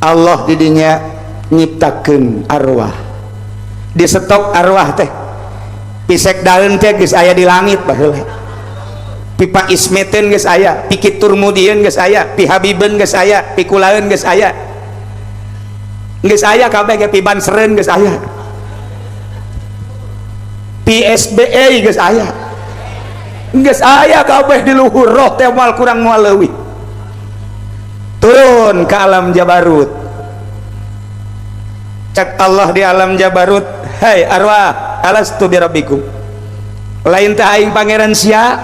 Allah didinya nyiptakeun arwah, di stok arwah teh pisek daun teh geus aya di langit baheula, pipa ismeten geus aya, pi turmudieun geus aya, pi habibeun geus aya, pi kulaeun geus aya, geus aya kabeh ge, pi banseren geus aya, pi SBE geus aya, geus aya kabeh di luhur. Roh teh moal kurang moal leuwih turun ke alam Jabarut. Cak Allah di alam Jabarut, hai arwah alastu birabbikum, lain teh aing pangeran sia.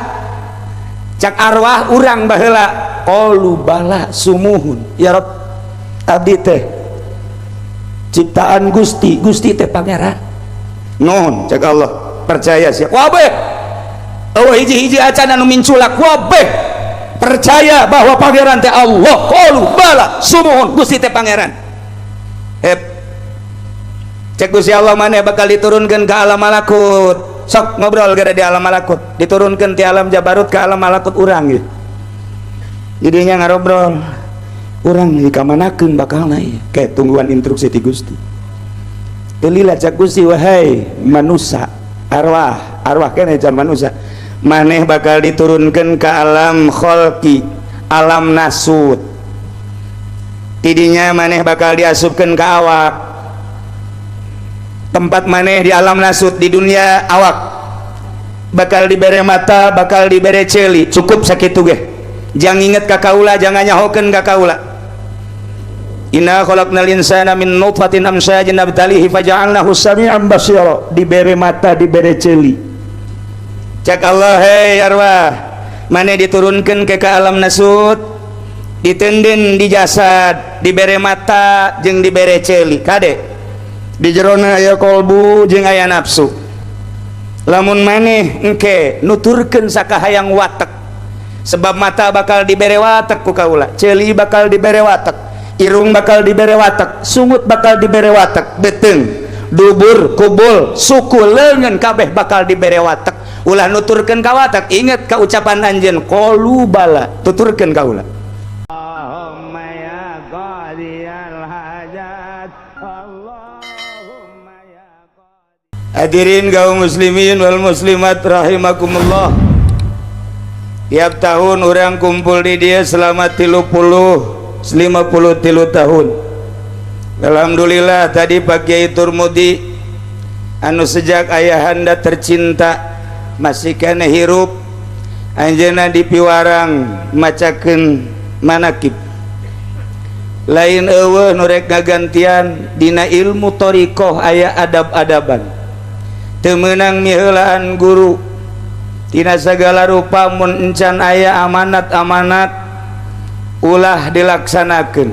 Cak arwah urang baheula, qalu bala sumuhun ya Rabb, abdi teh ciptaan Gusti, Gusti teh pangeran. Nuhun cak Allah, percaya sia. Wabeh eueuh hiji-hiji acan anu minculak, wabeh percaya bahwa pangeran teh Allah. Qalu bala sumuhun, Gusti teh pangeran. Hep cek Gusti Allah maneh bakal diturunkeun ke alam malakut. Sok ngobrol gara di alam malakut, diturunkeun ti alam Jabarut ke alam malakut urang ieu. Jadinya ngarobrol, urang ieu kamanakeun bakalna ieu, kayak tungguan instruksi ti Gusti. Teu lila cek Gusti, wahai manusia, arwah, arwah keneh can manusia, maneh bakal diturunkan ke alam kholqi, alam nasut. Tidinya maneh bakal diasupkan ke awak. Tempat maneh di alam nasut di dunia awak bakal dibere mata, bakal dibere celi, cukup sakitu ge. Jangan inget ka kaula, jangan nyahokeun ka kaula. Inna khalaqnal insana min nutfatin amsyajin nabtalihi faja'alnahu sami'an basira. Dibere mata, dibere celi. Cak Allah, hei arwah, maneh diturunkan ke alam nasut, ditenden di jasad, dibere mata jeung dibere celi. Kade di jerona aya kolbu jeung aya nafsu. Lamun maneh engke nuturkeun sakahayang watek, sebab mata bakal dibere watek ku kaula, celi bakal dibere watek, irung bakal dibere watek, sungut bakal dibere watek, beteung, dubur, kubul, suku, leungeun kabeh bakal dibere watek. Ulah nuturkeun ka watak, inget ka ucapan anjeun qalu bala, tuturkeun ka ulah. Allahumma ya qadiyal hajat, Allahumma ya qadiyal. Hadirin kaum muslimin wal muslimat rahimakumullah. Tiap tahun orang kumpul di dia selama 53 tahun. Alhamdulillah tadi Pak Kiai Turmudi anu sejak ayahanda tercinta masih kena hirup, anjeunna dipiwarang macakeun manakib. Lain eueuh nu rek ngagantian dina ilmu thariqah aya adab-adaban. Teu meunang miheulaan guru. Tina sagala rupa mun encan aya amanat-amanat ulah dilaksanakeun.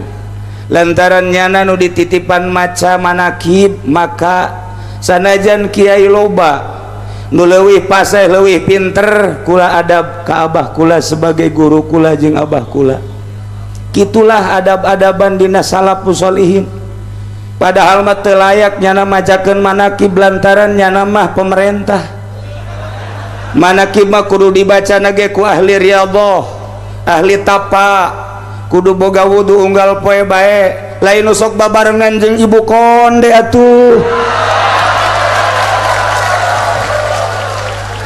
Lantaran nyana nu dititipan maca manakib, maka sanajan kiai loba nu leuwih paseh leuwih pinter kula adab ka abah kula sebagai guru kula jeung abah kula. Kitulah adab-adaban dina salafus sholihin. Padahal mah teu layak nyana macakeun manakib lantaran nyana mah pemerintah. Manakib mah kudu dibaca nage ku ahli riyadhah, ahli tapa, kudu boga wudu unggal poe bae, lain sok babarengan jeung ibu konde atuh.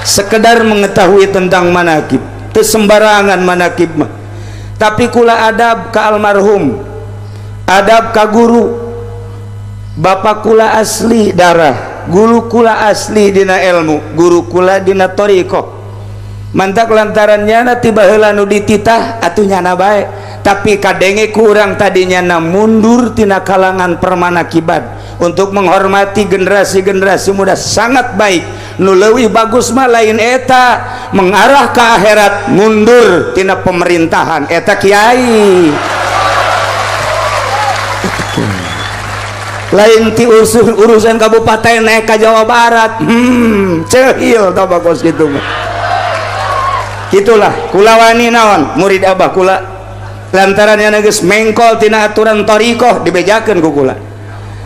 Sekedar mengetahui tentang manakib, teu sembarangan manakib mah. Tapi kula adab ka almarhum, adab ka guru. Bapak kula asli darah, guru kula asli dina ilmu, guru kula dina thariqah. Mantak lantarannya nanti baheula nu dititah atuh nyana bae, tapi kadenge ku urang tadinya na mundur tina kalangan permanakiban untuk menghormati generasi-generasi muda sangat baik. Nu leuwih bagus mah lain eta mengarah ke akhirat, mundur tina pemerintahan eta kiai. Lain ti urusan kabupaten naik ke Jawa Barat, cehil tau bagos gitu mah. Gitulah kula wani naon murid abah kula lantaran yang geus mengkol tina aturan thariqah dibejakeun ku kula.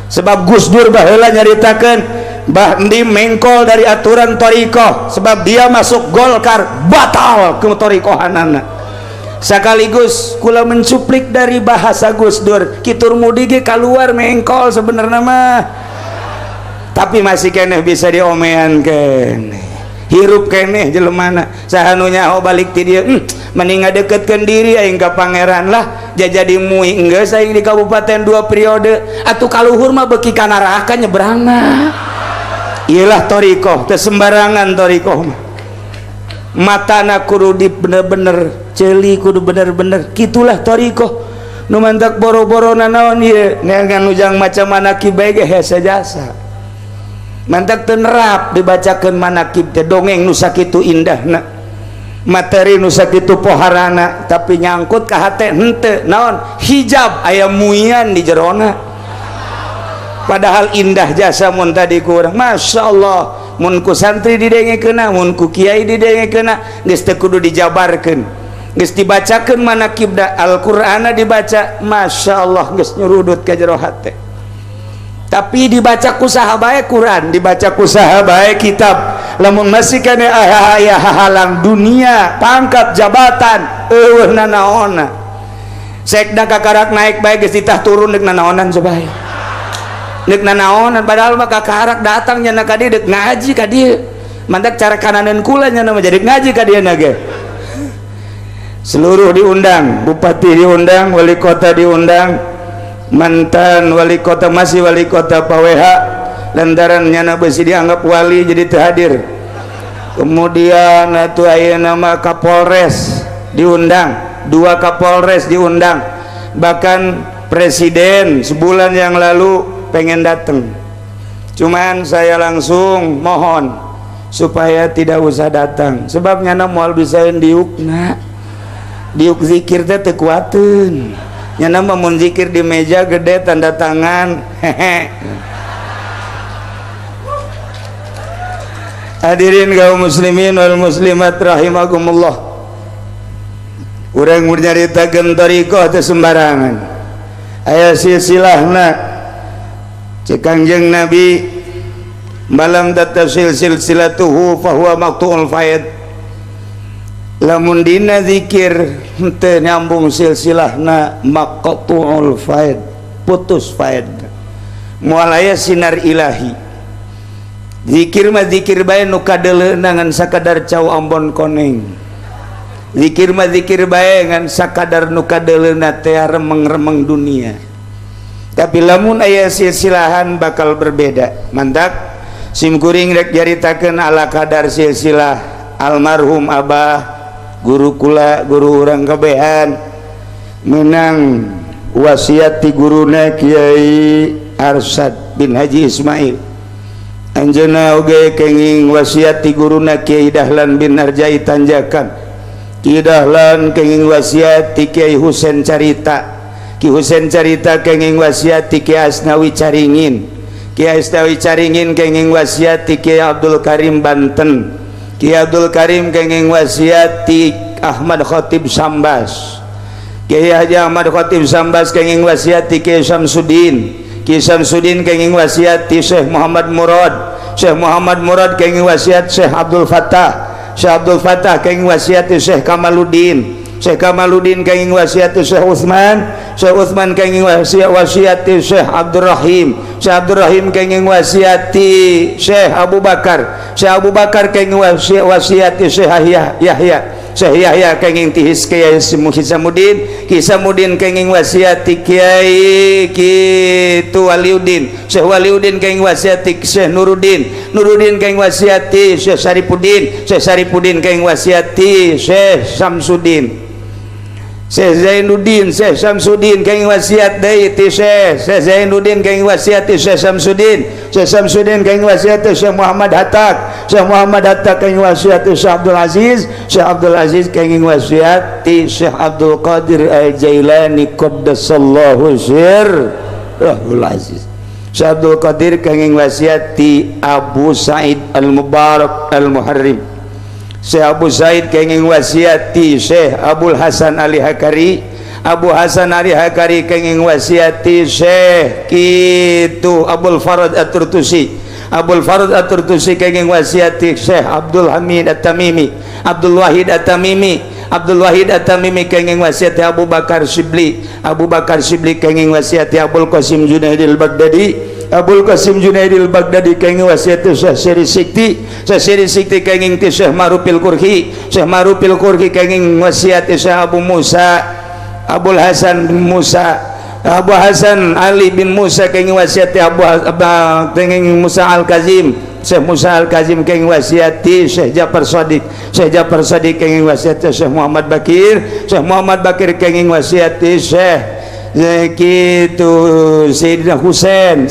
Sebab Gus Dur baheula nyaritakeun Mbah Endi mengkol dari aturan thariqah sebab dia masuk Golkar batal ke thariqahanana. Sekaligus kula mencuplik dari bahasa Gus Dur, kitur mudi ge keluar mengkol sebenarnya mah, tapi masih keneh bisa diomean keneh, hirup keneh jelemana sahanu nyaho balik ti dieu mending ngadeketkeun diri aing ka pangeran lah, jadi muih enggeus aing di kabupaten 2 periode atuh kaluhur mah beuki ka neraka nyebrangna. Iyalah thariqah teu sembarangan thariqah mah, matana kudu di bener-bener celi, kudu bener-bener gitulah thariqah. Nu mantak boro-borona naon ieu neangan ujang macam manakib bae ge hese jasa, mantak teu nerap dibacakeun manakib teh dongeng nu sakitu indahna, materi nu sakitu poharana, tapi nyangkut ka hate henteu naon hijab aya muian di jerona. Padahal indah jasa mun tadi kurang, masya Allah. Mun ku santri didengekeuna, mun ku kiai didengekeuna, geus teu kudu dijabarkeun, geus dibacakeun manakib da Al-Qur'ana dibaca, masya Allah geus nyurudut ka jero hate. Tapi dibaca ku saha bae Quran, dibaca ku saha bae kitab, lamun masih kana aya halang dunia, pangkat, jabatan, eueuhna naonna. Sekda kakarak naik bae geus ditah turun deuk nanaonan sabae. Deuk nanaonan padahal mah kakarak datang nya ka dieu deuk ngaji ka dieu. Mantak cara kananeun kula nya mah jadi ngaji ka dieu na ge. Seluruh diundang, bupati diundang, wali kota diundang, mantan wali kota masih wali kota PWH lantaran nyana beusi dianggap wali jadi teu hadir. Kemudian atuh aya nama Kapolres diundang, 2 Kapolres diundang, bahkan presiden sebulan yang lalu pengen datang, cuman saya langsung mohon supaya tidak usah datang, sebabnya moal bisaeun diukna, diuk zikir teh teu kuateun, nyana mah mun zikir di meja gede tanda tangan hehe. Hadirin kaum muslimin wal muslimat rahimakumullah, urang nyaritakeun thariqah teh sembarangan, aya silsilahna. Cek Kangjeng Nabi malam tatasil silsilatuhu fahuwa maqtu'ul faid, lamun dina zikir henteu nyambung silsilahna maqtu'ul faid, putus faid, moal aya sinar ilahi. Zikir mah zikir bae nu kadeuleuna ngan sakadar cau ambon koneng, zikir mah zikir bae ngan sakadar nu kadeuleuna teh remeng-remeng dunia. Tapi lamun aya silsilahan bakal berbeda. Mantak simkuring rek jaritakeun ala kadar silsilah almarhum abah guru kula, guru urang kabehan, menang wasiat ti guruna Kiai Arsad bin Haji Ismail. Anjeunna oge kenging wasiat ti guruna Kiai Dahlan bin Arjai Tanjakan. Kiai Dahlan kenging wasiat ti Kiai Husein Carita. Ki Husein Carita kenging wasiat ti Kiai Asnawi Caringin. Kiai Asnawi Caringin kenging wasiat ti Kiai Abdul Karim Banten. Kiai Abdul Karim kenging wasiat ti Ahmad Khatib Sambas. Kiai Haji Ahmad Khatib Sambas kenging wasiat ti Kiai Samsudin. Kiai Samsudin kenging wasiat ti Syekh Muhammad Murad. Syekh Muhammad Murad kenging wasiat Syekh Abdul Fattah. Syekh Abdul Fattah kenging wasiat ti Syekh Kamaluddin. Syekh Kamaluddin kenging wasiat ti Syekh Utsman. Syekh Utsman kenging wasiat ti Syekh Abdul Rahim. Syekh Abdul Rahim kenging wasiat ti Syekh Abu Bakar. Syekh Abu Bakar kenging wasiat ti Syekh Yahya. Syekh Yahya kenging ti Kiai Hisamuddin. Hisamuddin kenging wasiat ti Kiai Kitu Waliuddin. Syekh Waliuddin kenging wasiat ti Syekh Nuruddin. Nuruddin kenging wasiat ti Syekh Saripuddin. Syekh Saripuddin kenging wasiat ti Syekh Samsudin. Syekh Zainuddin, Syekh Samsudin kenging wasiat deui ti Syekh Zainuddin kenging wasiat ti Syekh Samsudin. Syekh Samsudin kenging wasiat ti Syekh Muhammad Hatak. Syekh Muhammad Hatak kenging wasiat ti Syekh Abdul Aziz. Syekh Abdul Aziz kenging wasiat ti Syekh Abdul Qadir Al-Jailani qaddasallahu sirrahul aziz. Syekh Abdul Qadir kenging wasiat ti Abu Said Al-Mubarak Al-Muharrim. Syekh Abu Said kenging wasiat ti Syekh Abdul Hasan Ali Hakari. Abu Hasan Ali Hakari kenging wasiat ti Syekh kitu Abdul Farad At-Turtusi. Abdul Farad At-Turtusi kenging wasiat ti Syekh Abdul Hamid At-Tamimi. Abdul Wahid At-Tamimi. Abdul Wahid At-Tamimi kenging wasiat Abu Bakar Shibli kenging wasiat Abdul Qasim Junaidil Baghdadi Abdul Qasim Junaidil Baghdadi kenging wasiat Syekh Syiri Sikti kenging Syekh Marupil Kurhi kenging wasiat Syekh Abu Musa Abul Hasan Abu Hasan Ali bin Musa kenging wasiat kenging Musa Al-Kazim Syekh Musa Al-Kazim kenging wasiat Syekh Ja'far Shadiq kenging wasiat Syekh Muhammad Bakir kenging wasiat Syekh kitu Sayyidina Husain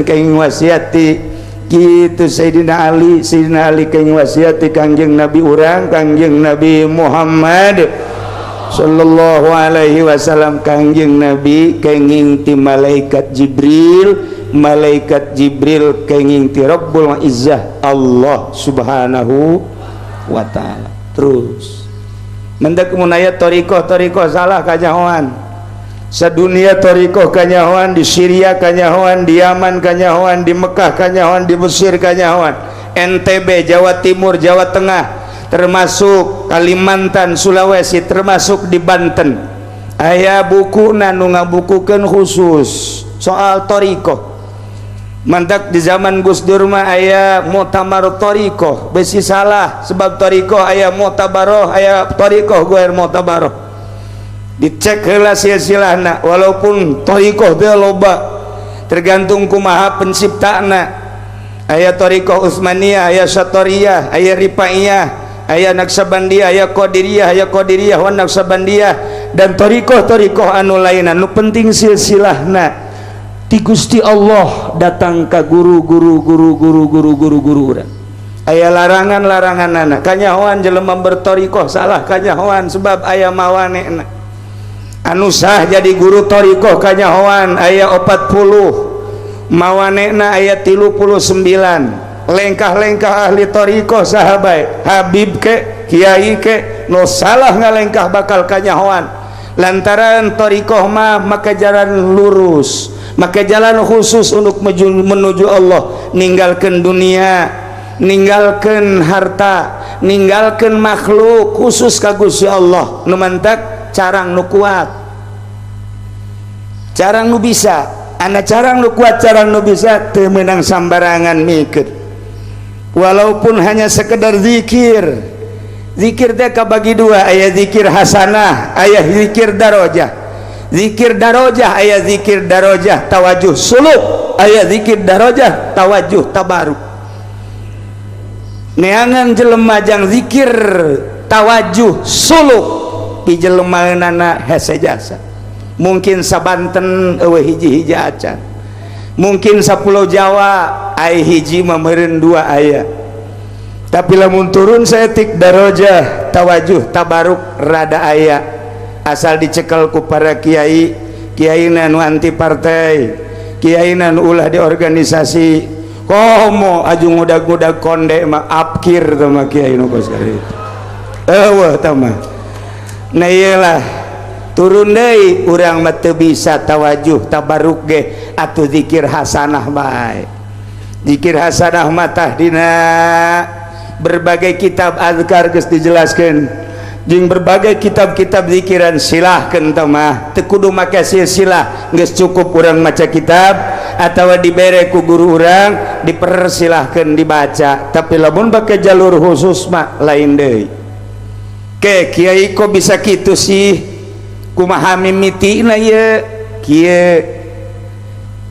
kenging wasiat kitu Sayyidina Ali kenging wasiat Kangjeng Nabi urang Kangjeng Nabi Muhammad sallallahu alaihi wasallam. Kangjeng Nabi kenging ti malaikat Jibril kenging ti Rabbul Izzah Allah subhanahu wa ta'ala. Terus mendak munaya torikoh salah kanyahoan sadunia, torikoh kanyahoan di Syria, kanyahoan di Yaman, kanyahoan di Mekah, kanyahoan di Mesir, kanyahoan NTB, Jawa Timur, Jawa Tengah, termasuk Kalimantan, Sulawesi, termasuk di Banten. Aya buku nu ngabukukeun khusus soal torikoh. Mantak di zaman Gus Dur mah aya mu'tamar torikoh, besi salah sebab torikoh aya mu'tabaroh, aya torikoh guer mu'tabaroh. Dicek heula silsilahna, walaupun torikoh teh loba tergantung kumaha penciptana. Aya torikoh Utsmaniyah, aya Syatoriyah, aya Rifaiyah, aya Naksabandiyah, aya Qadiriyah wa Naksabandiyah, dan torikoh anu lain. Anu penting silsilahna ti Gusti Allah datang ka guru urang. Aya larangan-laranganna. Kanyahoan jelema bertorikoh salah kanyahoan sebab aya mawanena. Anu sah jadi guru torikoh kanyahoan aya 40, mawanena aya 39. Lengkah-lengkah ahli torikoh sahabat Habib ke kiai ke no salah ngalengkah bakal kanyahoan. Lantaran torikoh mah maka jalan lurus, maka jalan khusus untuk menuju Allah. Ninggalkan dunia, ninggalkan harta, ninggalkan makhluk, khusus ka Gusti Allah. Nu mantak carang nu kuat, carang nu bisa. Ana carang nu kuat, carang nu bisa teu meunang sambarangan mikeun. Walaupun hanya sekedar zikir. Zikir teh kabagi dua, aya zikir hasanah, aya zikir darajah. Zikir darajah aya zikir darajah tawajuh suluk, aya zikir darajah tawajuh tabaruk. Neangan jelema jang zikir tawajuh suluk pi jelemaeunana hese jasa. Mungkin sabanten eueuh hiji-hiji acan. Mungkin sa Pulau Jawa ai hiji mah meureun dua aya. Tapi lamun turun setik darajah tawajuh tabaruk rada aya, asal dicekel ku para kiai nu anti partai, kiai nu ulah di organisasi. Komo aju ngudag-ngudag konde mah apkir teh mah kiai nu kos kitu eueuh tah mah. Nah iyalah turun deui urang mah teu bisa tawajuh tabaruk ge atuh zikir hasanah bae. Zikir hasanah mah tah dina berbagai kitab azkar geus dijelaskeun jeung berbagai kitab-kitab zikiran. Silahkeun tah mah teu kudu make silsilah, geus cukup urang maca kitab atawa dibere ku guru urang dipersilahkeun dibaca. Tapi lamun bake jalur khusus mah lain deui. Ke kiai kok bisa kitu sih, kumaha mimitina ye kieu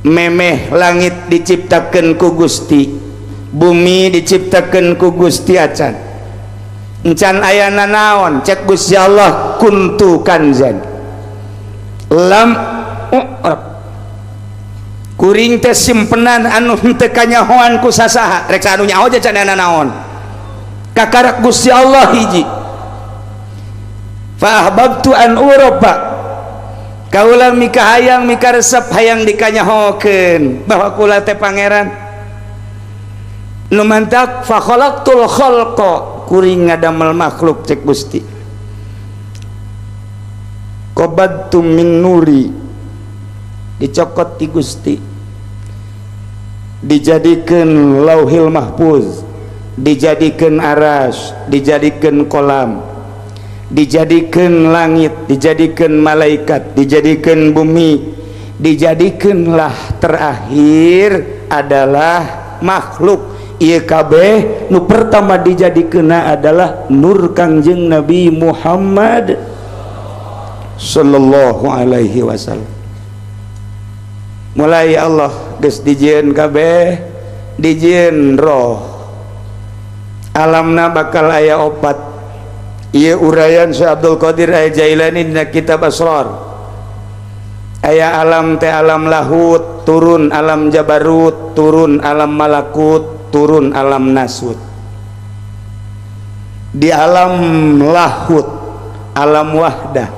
memeh langit diciptakeun ku Gusti, bumi diciptakeun ku Gusti acan. Encan ayana naon cek Gusti Allah kuntu kanzan lam kuring teh simpenan anu henteu kanyahoan ku sasaha rek anu nyaho aja can naon kakarak Gusti Allah hiji. Fa ahbabtu an uroba kaula mika hayang mika resep hayang dikanyahokeun bahwa kula teh pangeran nu mantak. Fa khalaqtul khalqa kuring ngadamel makhluk cek Gusti. Qabadtum min nuri dicokot ti Gusti, dijadikeun lauhil mahfuz, dijadikeun aras, dijadikeun kolam, dijadikan langit, dijadikan malaikat, dijadikan bumi, dijadikanlah terakhir adalah makhluk. Ieu kabeh nu pertama dijadikeunna adalah nur Kangjeng Nabi Muhammad sallallahu alaihi wasallam. Mulai Allah geus dijieun kabeh, dijieun roh. Alamna bakal aya opat. Ieu urayan Syekh Abdul Qadir Al-Jailani dina kitab Asrar. Aya alam teh alam lahut, turun alam jabarut, turun alam malakut, turun alam nasut. Di alam lahut, alam wahdah,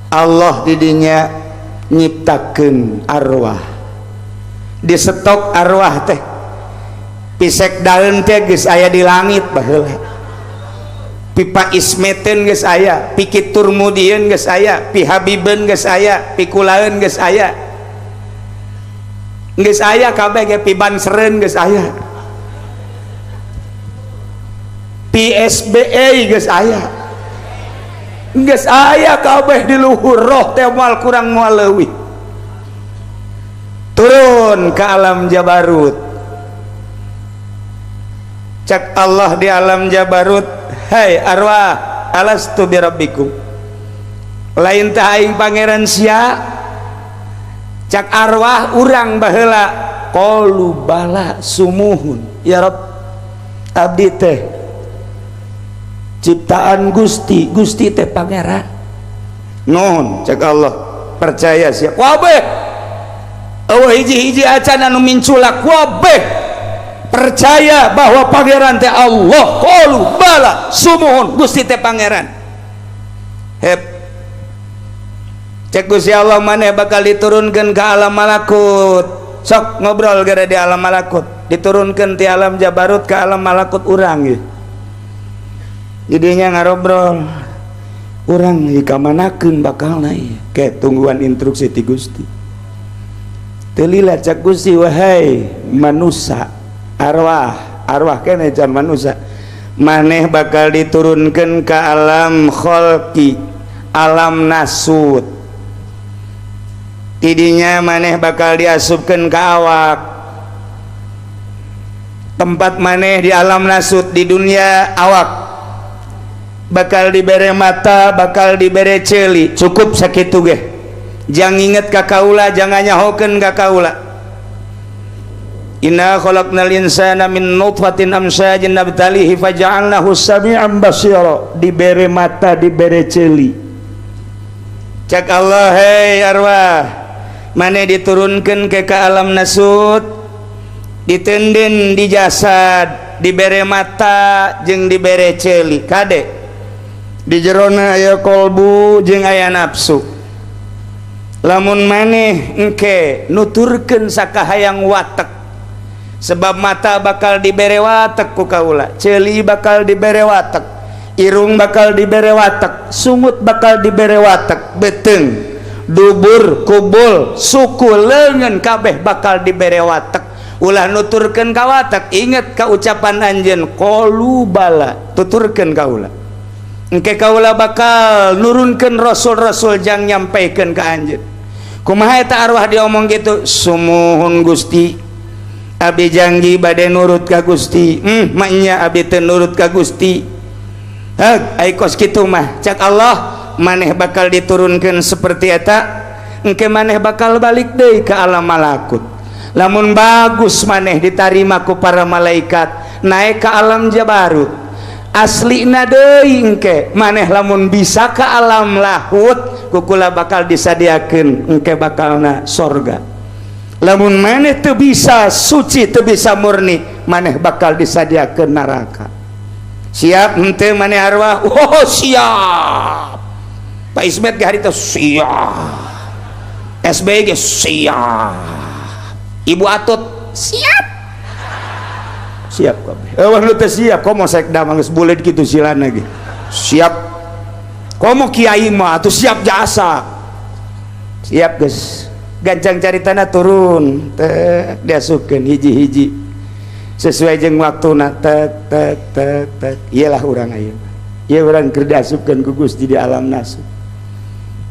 Allah didinya nyiptakeun arwah. Di stok arwah teh pisek daun teh geus aya di langit baheula, pipa ismeten geus aya, piki turmudieun geus aya, pi habibeun geus aya, pi kulaeun geus aya, geus aya kabeh ge, pi banseren geus aya, PSBA geus aya, geus aya kabeh di luhur roh teh moal kurang moal leuwih. Turun ke alam jabarut, cak Allah di alam jabarut, hai arwah alastu birabbikum, lain teh aing pangeran sia, cak arwah urang baheula, qalu bala sumuhun ya Rabb, abdi teh ciptaan Gusti, Gusti teh pangeran. Non cak Allah, percaya sia kabeh. Eueuh hiji-hiji acan anu minculak kabeh percaya bahwa pangeran teh Allah, qalu bala sumuhun, Gusti teh pangeran. Hep cek Gusti Allah maneh bakal diturunkeun ke alam malakut, sok ngobrol gara di alam malakut, diturunkeun ti alam jabarut ke alam malakut urang ge. Jadinya ngarobrol, urang hikamanakeun bakalna ieu, ke tungguan instruksi ti Gusti. Telila cak Gusti, wahai manusia, arwah kene can manusia, maneh bakal diturunkan ke alam kholqi, alam nasut. Tidinya maneh bakal diasupkan ke awak. Tempat maneh di alam nasut di dunia awak bakal dibere mata, bakal dibere celi, cukup sakitu ge. Jangan inget ka kaula, jangan nyahokeun ka kaula. Inna khalaqnal insana min nutfatin amsyajin nabtalihi faja'alnahu sami'an basira. Dibere mata, dibere celi. Cak Allah, hei arwah, mane diturunkeun ke alam nasut, ditenden di jasad, dibere mata jeung dibere celi. Kade di jerona aya kolbu jeung aya nafsu. Lamun maneh engke nuturkeun sakahayang watek, sebab mata bakal dibere watek ku kaula, ceuli bakal dibere watek, irung bakal dibere watek, sungut bakal dibere watek, beteung, dubur, kubul, suku, leungeun kabeh bakal dibere watek. Ulah nuturkeun ka watek, inget ka ucapan anjeun qalu bala, tuturkeun kaula. Engke kaula bakal nurunkeun rasul-rasul jang nyampaikeun ka anjeun. Kumaha eta arwah diomong gitu, sumuhun Gusti, abi janji bade nurut ka Gusti. Maknya abi teu nurut ka Gusti. Heug ai kos kitu mah, cak Allah maneh bakal diturunkeun seperti eta, engke maneh bakal balik deui ke alam malakut. Lamun bagus maneh ditarima ku para malaikat, naik ke alam jabarut. Aslina deui engke maneh lamun bisa ke alam lahut, kukula bakal disadiakeun engke bakalna sorga. Lamun maneh teu bisa suci, teu bisa murni, maneh bakal disadiakeun neraka. Siap henteu maneh arwah? Oh siap. Pak Ismet ge harita siap, SBY ge siap, Ibu Atut siap. Siap kabeh. Eueuh nu teu siap komo sekda mah geus bulet kitu silana ge. Siap. Komo kiai mah atuh siap jasa. Siap geus. Gancang caritana turun, teh diasupkeun hiji-hiji. Sesuai jeung waktuna tek tek tek tek. Iyalah urang ayeuna. ya orang keur diasupkeun ku Gusti di alam nasib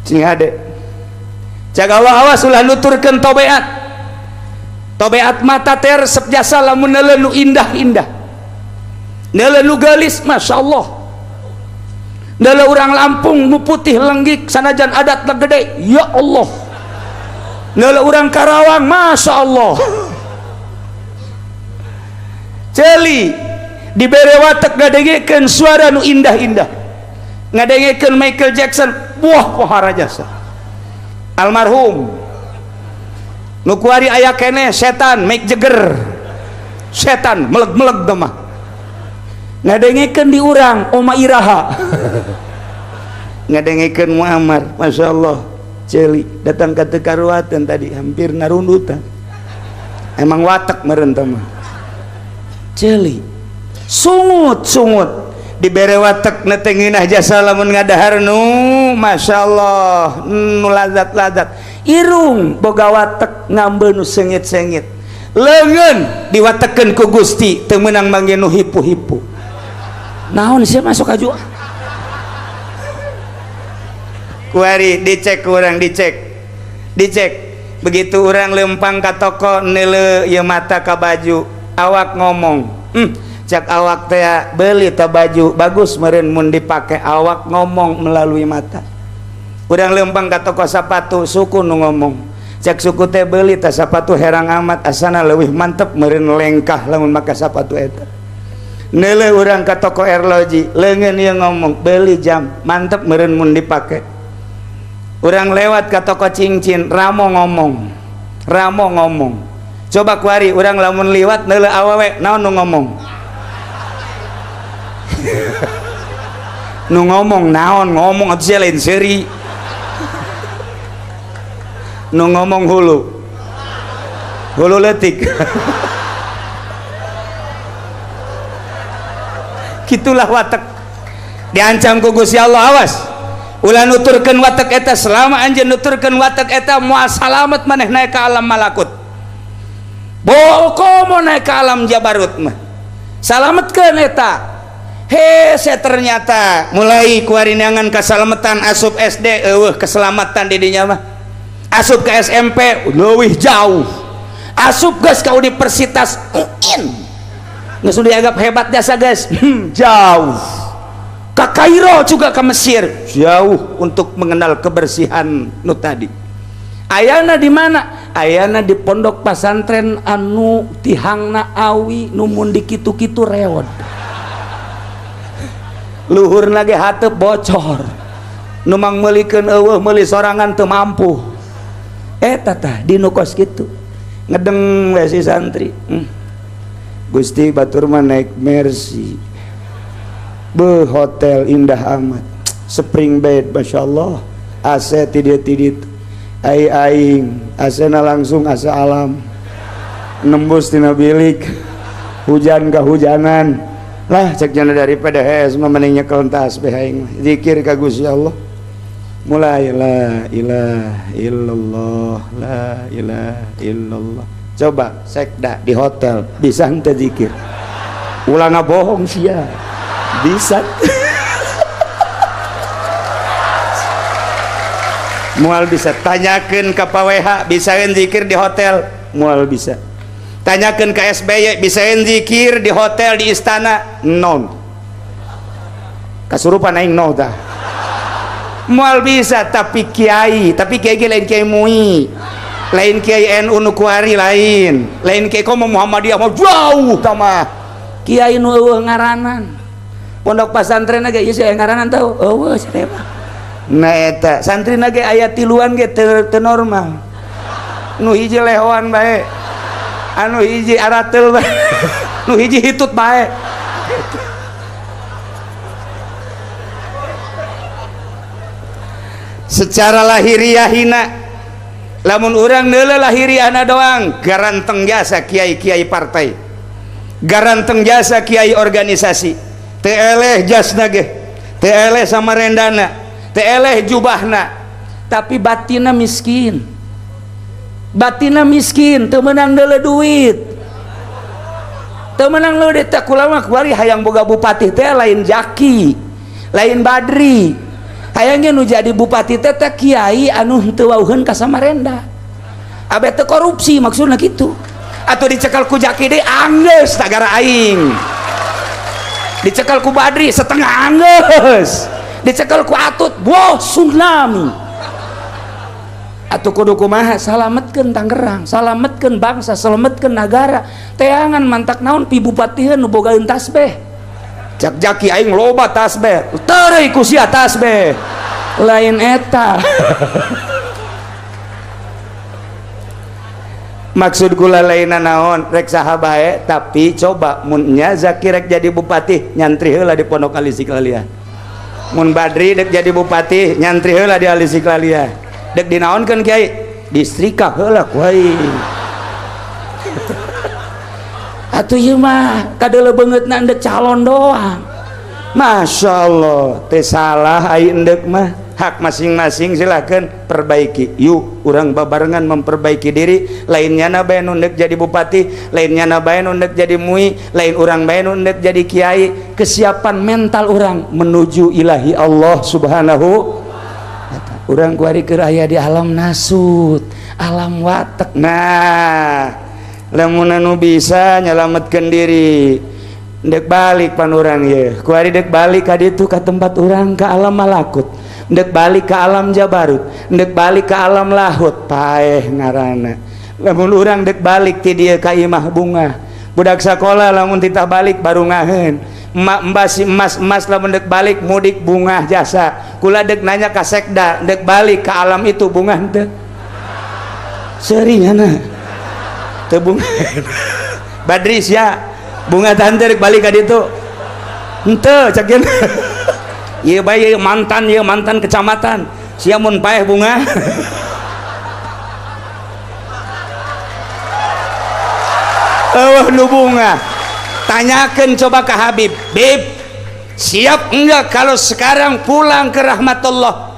cing hade cak Allah awas ulah nuturkeun tobeat mata teh resep jasa lamun neuleuh nu indah-indah neuleuh nu geulis masyaallah neuleuh urang Lampung nu putih lenggik sanajan adatna gede ya Allah neuleuh urang Karawang masyaallah ceuli dibere watek ngadengekeun suara nu indah-indah ngadengekeun Michael Jackson buah pohara jasa almarhum nu kuari aya keneh setan Mick Jagger setan meleg-meleg teh mah ngadengekeun di urang Oma Iraha ngadengekeun Muammar masyaallah ceuli datang ka teu karuatan tadi hampir narundutan emang watek meureun teh mah ceuli sungut dibere watek neteh ngeunah jasa lamun ngadahar nu masyaallah nu lazat-lazat irung boga watek ngambeul nu sengit-sengit leungeun diwatekeun ku Gusti teu meunang mangge nu hipu-hipu naon sia masuk aju kuari dicek urang dicek begitu urang lempang ka toko neuleuh ieu mata ka baju awak ngomong cak awak teh beli teh baju bagus meureun mun dipake awak ngomong melalui mata urang lempang ka toko sapatu suku nu ngomong cak suku teh beli teh sapatu herang amat asana leuwih mantep meureun lengkah lamun make sapatu eta neuleuh urang ka toko erloji leungeun ieu ngomong beli jam mantep meureun mun dipake urang lewat ka toko cincin ramo ngomong coba kuari urang lamun liwat neuleuh awewe naon nu ngomong nu ngomong naon ngomong atuh sia lain seuri nu ngomong hulu letik gitulah watek diancam ku Gusti Allah awas ulah nuturkeun watek eta selama anjeun nuturkeun watek eta moal salamet maneh naik ka alam malakut komo naik ke alam jabarut mah salametkeun eta saya ternyata mulai kuarinangan keselamatan asup SD keselamatan di dinya mah asup ke SMP leuwih jauh asup geus ka Universitas UIN geus dianggap hebat jasa guys jauh ka Kairo juga ke Mesir jauh untuk mengenal kebersihan nu tadi ayana di mana ayana di pondok pesantren anu tihangna awi nu mun dikitu-kitu reod luhur lagi hateup bocor nu mang meulikeun eueuh meuli sorangan teu mampu eta tah di nu kos kitu ngedeng we si santri Gusti batur mah naik Mercy beuh hotel indah amat spring bed masyaallah AC tidit-tidit aing asena langsung asa alam nembus tina bilik hujan kahujanan lah cek jana daripada hes mah mending nyekel tas beh aing zikir ka Gusti Allah mulai la ilaha illallah la ilaha illallah coba sekda di hotel bisa henteu zikir ulah ngabohong sia bisa mual bisa tanyakeun ka paweha bisaeun zikir di hotel mual bisa tanyakeun ka SBY bisaeun zikir di hotel di istana non kasurupan aing no tah mual bisa tapi kiai lain kiai MUI lain kiai NU nu kuari lain kiai komo Muhammadiyah mah jauh tah mah kiai nu eueuh ngaranan pondok pesantren ge ieu aya ngaranan tau eueuh sia mah nah eta santrina ge aya tiluan ge teu normal nu hiji lehoan bae anu hiji aratel bae nu hiji hitut bae secara lahiriahina lamun urang neuleuh lahiriahna doang garanteng jasa kiai-kiai partai garanteng jasa kiai organisasi teu eleh jasna ge teu eleh samarendana teu eleh jubahna tapi batinna miskin teu meunang neuleuh duit teu meunang neuleuh duit teh kumaha kuari hayang boga bupati teh lain jaki lain Badri. Hayangnya nu jadi bupati teh kiai anu teu wauheun ka Samarinda. Abet teu korupsi maksudna kitu. Atuh dicekel ku Jaki deui anggeus tagara aing. Dicekel ku Badri setengah anggeus. Dicekel ku Atut boh tsunami. Atuh kudu kumaha salametkeun Tangerang, salametkeun bangsa, salametkeun negara. Teangan mantak naon pi bupatieun nu bogaeun tasbih. Cak Jaki aing loba tasbih terei ku sia tasbih lain eta. Maksud kula lainna naon rek saha bae tapi coba mun nya Zaki rek jadi bupati nyantri heula di Pondok Ali Siklalia, mun Badri dek jadi bupati nyantri heula di Ali Siklalia, dek dinaonkeun kiai distrika heula kuai. Atuh ieu mah kadeule beungeutna endek calon doang. Masya Allah teh salah ai endek mah hak masing-masing, silakan perbaiki. Yuk urang babarengan memperbaiki diri. Lainnya na bae nu endek jadi bupati, lainnya na bae nu endek jadi MUI, lain urang bae nu endek jadi kiai. Kesiapan mental urang menuju ilahi Allah subhanahu. Urang kuari keur aya di alam nasut, alam watek. Nah lamun anu bisa nyalametkeun diri dek balik pan urang ye kuari dek balik ka ditu ka tempat urang ka alam malakut, dek balik ka alam jabarut, dek balik ka alam lahut paeh ngaranna. Lamun urang dek balik ti dieu ka imah bunga, budak sakola lamun titah balik baru ngaheun mbasi emas lamun dek balik mudik bunga jasa. Kula dek nanya ka sekda dek balik ka alam itu bunga henteu seuringanna bunga. Badri sia bunga tante rek balik ka ditu henteu cakeun. Ieu bae mantan kecamatan sia mun paeh bunga. Nu bunga tanyakeun coba ke Habib, Bib siap enggak kalau sekarang pulang ke rahmatullah?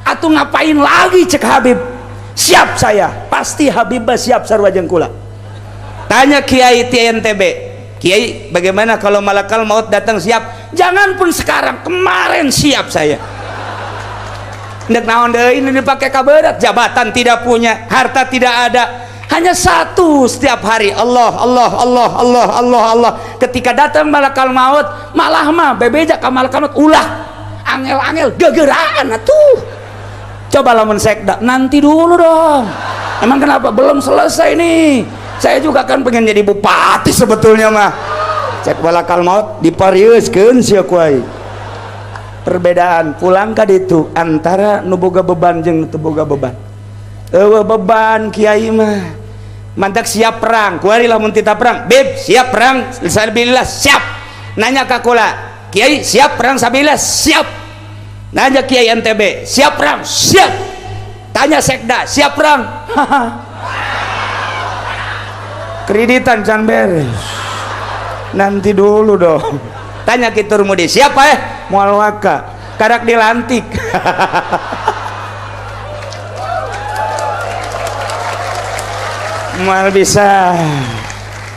Atuh ngapain lagi cek Habib? Siap saya, pasti Habib siap sarua jeung kula. Tanya Kiai TNTB, Kiai bagaimana kalau malakal maut datang siap? Jangan pun sekarang, kemarin siap saya. Ndek naon deui ini dipakai kaberat, jabatan tidak punya, harta tidak ada, hanya satu setiap hari Allah Allah Allah Allah Allah Allah. Ketika datang malakal maut malah mah bebeja ka malakal maut ulah angel-angel gegeraan atuh. Coba lamun sekda nanti dulu dong. Emang kenapa belum selesai nih? Saya juga kan pengen jadi bupati sebetulnya mah. Cek balakal maut dipariuskeun sia kuai. Perbedaan pulang ka ditu antara nu boga beban jeung nu teu boga beban. Eueuh beban kiai mah mantak siap perang. Kuari lamun tita perang, Bib siap perang sabilillah siap. Nanya ka kula, Kiai siap perang sabilillah siap. Nanya Kiai NTB siap perang siap. Tanya sekda siap perang. Kreditan can beres. Nanti dulu dong. Tanya Kitur Mudi siapa mual waka karak dilantik. Mual bisa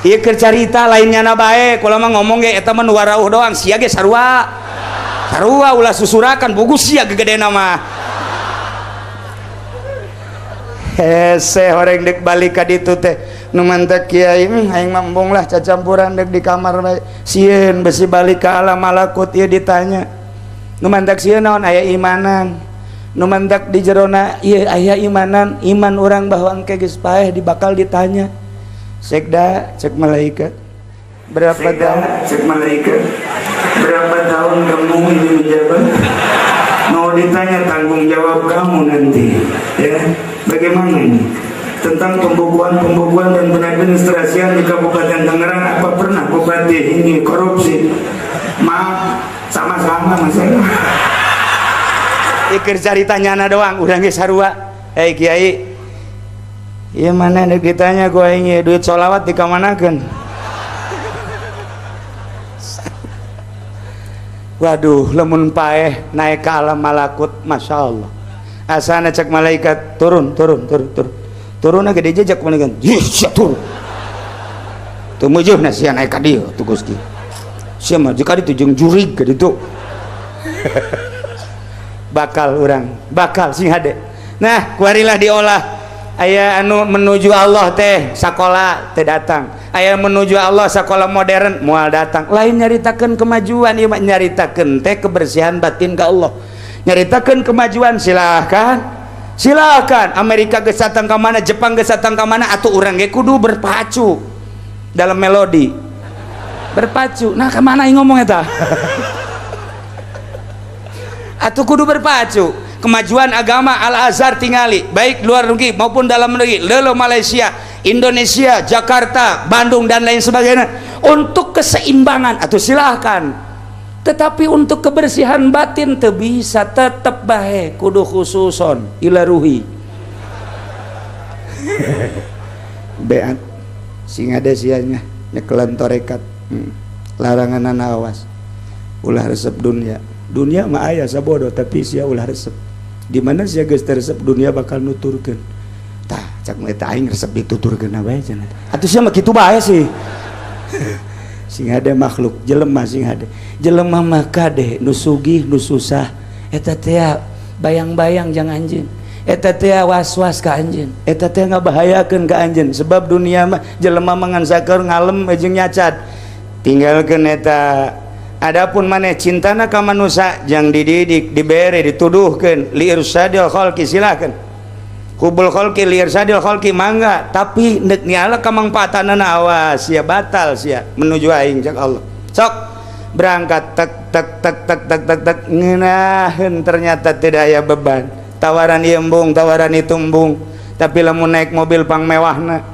ieu keur carita lainnya na bae kula mah ngomong ge eta mah nu warauh doang sia ge sarua ulah susurakan bugus sia gegedena mah. Hese horeng dek balik ka ditu teh nu mantek kiai aing mambung lah cacampuran dek di kamar bae sieun besi balik ka alam malakut ieu ditanya nu mantek sieun naon aya imanan nu mantek di jerona ieu aya imanan iman urang bahwa engke geus paeh dibakal ditanya sekda cek malaikat berapa tahun cek malaikat berapa tahun kamu ini menjabat mau ditanya tanggung jawab kamu nanti ya bagaimana ini tentang pembukuan dan pengadministrasian di Kabupaten Tangerang apa pernah bupati ini korupsi? Maaf sama-sama masalah ikir cari tanyana doang udah nge sarua. Hei Kiai iya mana ada ditanya gua ingin duit sholawat dikamanakan. Waduh lemun paeh naik ke alam malakut Masya Allah asana cek malaikat turun lagi dijejak malaikat sia turun tumujuh na sia naik ka dieu tuh Gusti sia mah jika ditujung jurig ka ditu bakal orang bakal sing hade. Nah kuarilah diolah aya anu menuju Allah teh sakola teh datang, aya menuju Allah sakola modern moal datang, lain nyaritakeun kemajuan ieu mah nyaritakeun teh kebersihan batin ka Allah, nyaritakeun kemajuan silahkan Amerika geus datang ka mana, Jepang geus datang ka mana, atuh urang ge kudu berpacu dalam melodi berpacu. Nah kemana yang ngomong eta atuh kudu berpacu kemajuan agama. Al-Azhar tingali baik luar negeri maupun dalam negeri, lelo Malaysia, Indonesia, Jakarta, Bandung dan lain sebagainya, untuk keseimbangan atuh silahkan, tetapi untuk kebersihan batin teu bisa, tetep bae kudu khususon ila ruhi beat sing ada sianya nyekelan torekat larangan awas ulah resep dunia mah aya sabodo tapi sia ulah resep, di mana sia geus resep dunia bakal nuturkeun tah cak eta aing resep dituturkeun bae cenah atuh sia mah kitu bae sih sing ada makhluk jelema sing ada jelema mah kade nu sugih nu susah eta teh bayang-bayang jang anjeun, eta teh was-was ka anjeun, eta teh ngabahayakeun ka anjeun, sebab dunia mah jelema mangan saker ngalem jeung nyacat tinggalkeun eta. Adapun maneh cintana ka manusia jang dididik dibere dituduhkeun li irsadil khalqi silakan hubul khalqi li irsadil khalqi mangga, tapi neuk niala ka mangpaatanna awas sia batal sia menuju aing cak Allah sok berangkat tek tek tek tek tek tek tek ngeunaheun ternyata tidak aya beban, tawaran ieu embung tawaran itu embung, tapi lamun naik mobil pang mewahna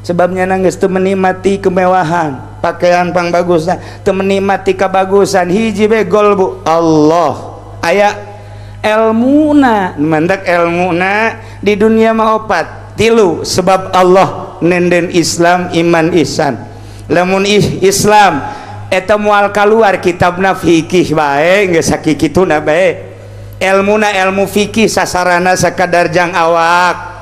sebabnya nanggeus teu menikmati kemewahan, pakaian pang bagusna teu menikmati kabagusan, hiji be gol bu Allah aya ilmuna mendak ilmuna di dunia mah opat tilu, sebab Allah nenden Islam iman ihsan, lamun Islam eta moal kaluar kitabna fikih bae geus sakikituna bae, ilmuna ilmu fikih sasarana sakadar jang awak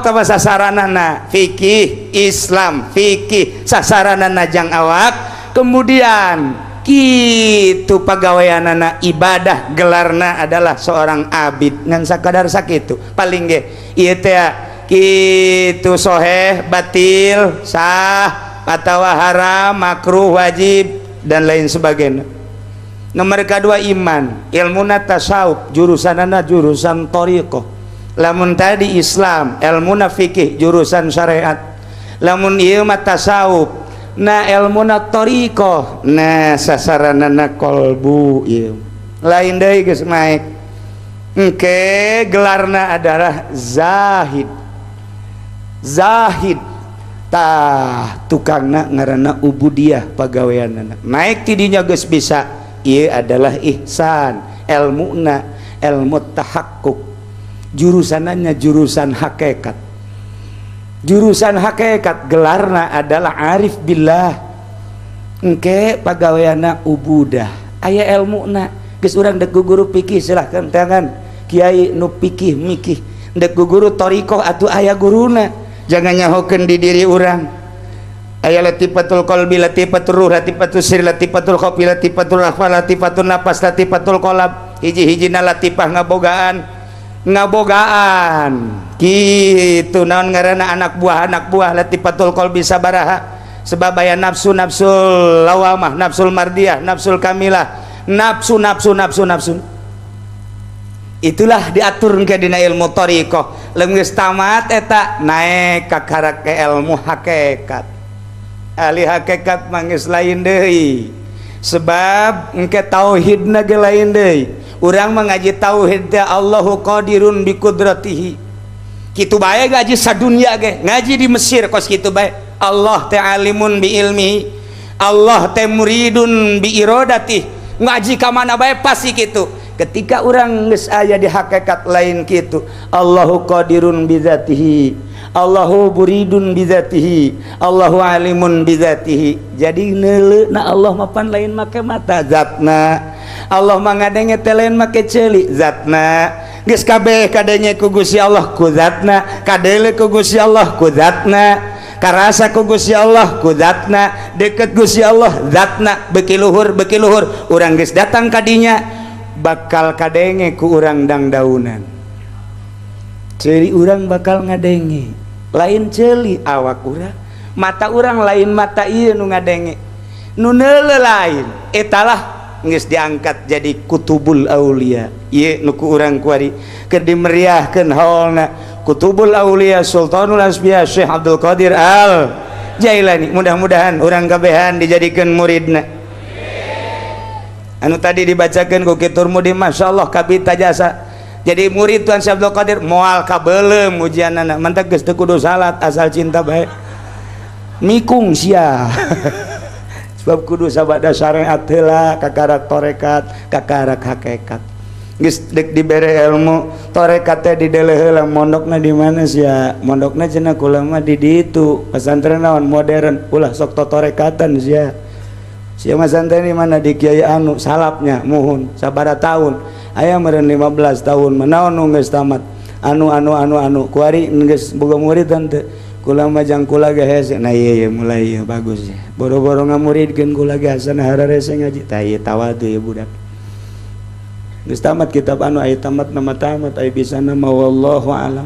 tambah sasaranana fikih Islam fikih sasaranana jang awak, kemudian kitu pagaweanana ibadah gelarna adalah seorang abid ngan sakadar sakitu paling ge ieu teh kitu soheh batil sah atawa haram makruh wajib dan lain sebagainya. Nomor kedua iman, ilmuna tasawuf jurusanana jurusan thariqah, lamun tadi Islam ilmuna fikih jurusan syariat, lamun ieu mah tasawuf na ilmuna thariqah nah sasaranana kolbu ieu lain deui geus naik engke gelarna adalah zahid tah tukangna ngaranna ubudiyah pagaweanna naik tidinya geus bisa ieu adalah ihsan, ilmuna ilmu tahakkuk, jurusananya jurusan hakikat, gelarna adalah arif billah, engke pagaweana ubudah aya ilmuna geus urang dek guru fikih silahkan tangan kiai nu fikih mikih dek guru thariqah atuh aya guruna, jangan nyahokeun di diri urang aya latifatul qalbi latifatul ruh latifatul sir latifatul khafi latifatul akhfa latifatul nafas latifatul qalb hiji-hijina latifah ngabogaan kitu naon ngaranna anak buah latifatul qalbi sabaraha, sebab aya nafsul lawamah nafsul mardiyah nafsul kamilah nafsu itulah diatur ke dina ilmu thariqah, lamun geus tamat eta naik ka karake ilmu hakikat, ahli hakikat mah geus lain deui, sebab engke tauhidna ge lain deui, urang mengaji tauhid teh Allahu qadirun bi qudratihi kitu bae ngaji sadunya ge, ngaji di Mesir kos kitu bae, Allah teh alimun bi ilmihi, Allah teh muridun bi iradatihi, ngaji ka mana bae pasti kitu. Ketika orang geus aya di hakikat lain kitu, Allahu qadirun bi dzatihi, Allahu muridun bi dzatihi, Allahu alimun bi dzatihi, jadi neuleuna Allah mapan lain make mata zatna, Allah mangadenge teh lain make ceuli zatna, geus kabeh kadenge ku Gusti Allah ku zatna, kadele ku Gusti Allah ku zatna, karasa ku Gusti Allah ku zatna, deket Gusti Allah zatna, beki luhur urang geus datang kadinya bakal kadenge ku urang dangdaunan. Ceuli urang bakal ngadenge, lain ceuli awak urang, mata urang lain mata ieu nu ngadenge, nu neuleuh lain etalah geus diangkat jadi kutubul aulia. Ieu nu ku urang kuari keur dimeriahkeun haulna Kutubul Aulia Sultanul Asbiya Syekh Abdul Qadir Al Jailani. Mudah-mudahan urang kabehan dijadikan muridna. Anu tadi dibacakan ku Kitur Mudi, Masya Allah kabita jasa jadi murid Tuan Syekh Abdul Qadir moal kabelem ujianana mantap geus teu kudu salat asal cinta bae mikung sia sebab kudu sabada syariat heula kakarak torekat kakarak hakikat geus dek dibere ilmu torekat teh dideleh heula mondokna di mana sia mondokna cenah kula mah di ditu pesantren naon modern ulah sok torekatan sia sia pesantren di mana di Kiai anu salapnya muhun sabaraha tahun aya meureun 15 tahun manaon nu geus tamat anu kuari geus boga murid teu kula mah jang kula ge hese nah ieu mulai bagus ya boro-boro ngamuridkeun kula ge asana hararese ngaji tah ieu tawadu ya budak geus tamat kitab anu aya tamat nama tamat aya bisa nama wallahu alam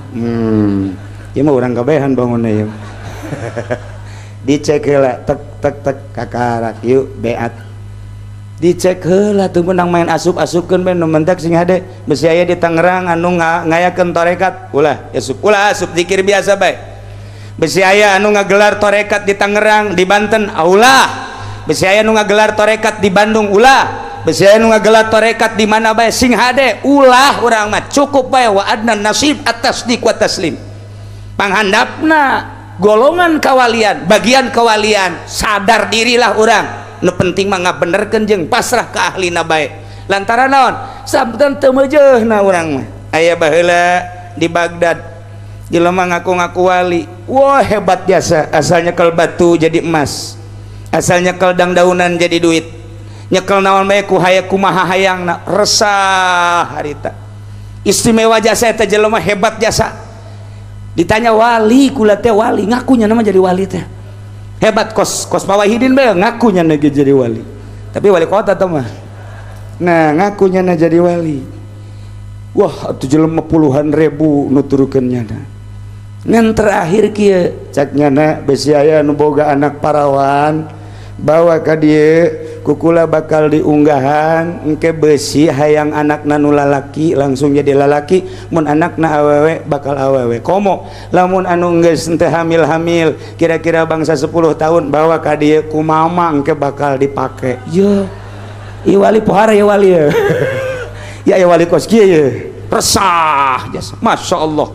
ieu mah urang kabehan bangunna ieu dicek heula tek kakarak yuk beat dicek heula teu meunang main asup-asupkeun bae nu mentek sing hade besi aya di Tangerang anu ngayakeun tarekat ulah asup zikir biasa bae besi aya anu ngagelar tarekat di Tangerang di Banten ulah besi aya anu ngagelar tarekat di Bandung ulah besi aya anu ngagelar tarekat di mana bae sing hade ulah urang mah cukup bae wa adnan nasib at-tasdiq wa taslim panghandapna golongan kawalian bagian kawalian sadar dirilah urang nu penting mah ngabenerkeun jeung pasrah ka ahlina bae lantaran naon sabdan teu meujeuhna urang mah aya baheula di Baghdad jelema ngaku-ngaku wali wah hebat jasa asal nyekel batu jadi emas asal nyekel dangdaunan jadi duit nyekel naon bae ku kumaha hayangna resah harita istimewa jasa eta jelema hebat jasa ditanya wali kula teh wali ngakunya nama jadi wali teh hebat kos Pak Wahidin bae ngakunya lagi jadi wali tapi wali kota tuh mah nah ngakunya na jadi wali wah atuh jelema puluhan ribu nuturkeun nyana ngan terakhir kieu cak nyana besi aya nu boga anak parawan bawa ka dieu kukula bakal diunggahan engke besi hayang anakna nu lalaki langsung jadi lalaki mun anakna awewe bakal awewe komo lamun anu geus teu hamil kira-kira bangsa 10 tahun bawa ka dieu ku mama engke bakal dipake ye ieu wali pohara ya wali ya ya wali kos kieu ye resah jasa Masya Allah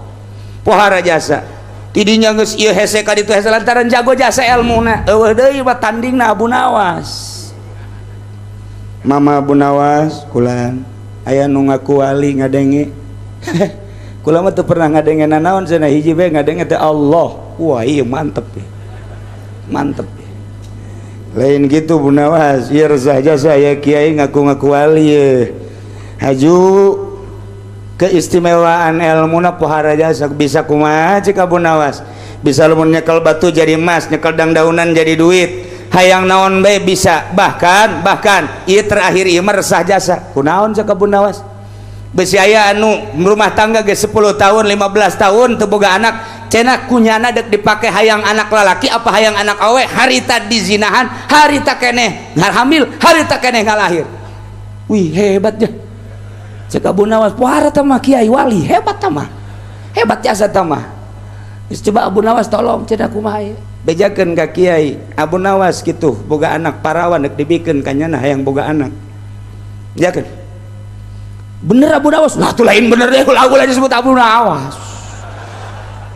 pohara jasa tidinya geus ieu hese ka ditu hese lantaran jago jasa ilmuna eueuh deui mah tandingna Abu Nawas Mama Abu Nawas kulan aya nu ngaku wali ngadenge kula mah teu pernah ngadenge nanaon cenah hiji bae ngadenge teh Allah wah ieu mantep ya mantep ya lain gitu Bu Nawas ieu resah jasa aya kiai ngaku-ngaku wali ya haju keistimewaan ilmuna pohara jasa bisa kumaha cik Abu Nawas bisa lamun nyekel batu jadi emas nyekel dangdaunan jadi duit hayang naon bae bisa bahkan ieu terakhir ieu mah resah jasa kunaon cek Abu Nawas besi aya anu rumah tangga ge 10 tahun 15 tahun teu boga anak cenah kunyana dek dipake hayang anak lalaki apa hayang anak awe harita dizinahan harita keneh hamil harita keneh ngalahir wih hebat ya cek Abu Nawas pohara tah mah kiai wali hebat tah mah hebat jasa tah mah coba Abu Nawas tolong cenah kumaha ieu bejakeun ka kiai Abu Nawas kitu boga anak parawan dek dibikeun kanyana hayang boga anak bejakeun bener Abu Nawas nah tuh lain bener deh ulah disebut Abu Nawas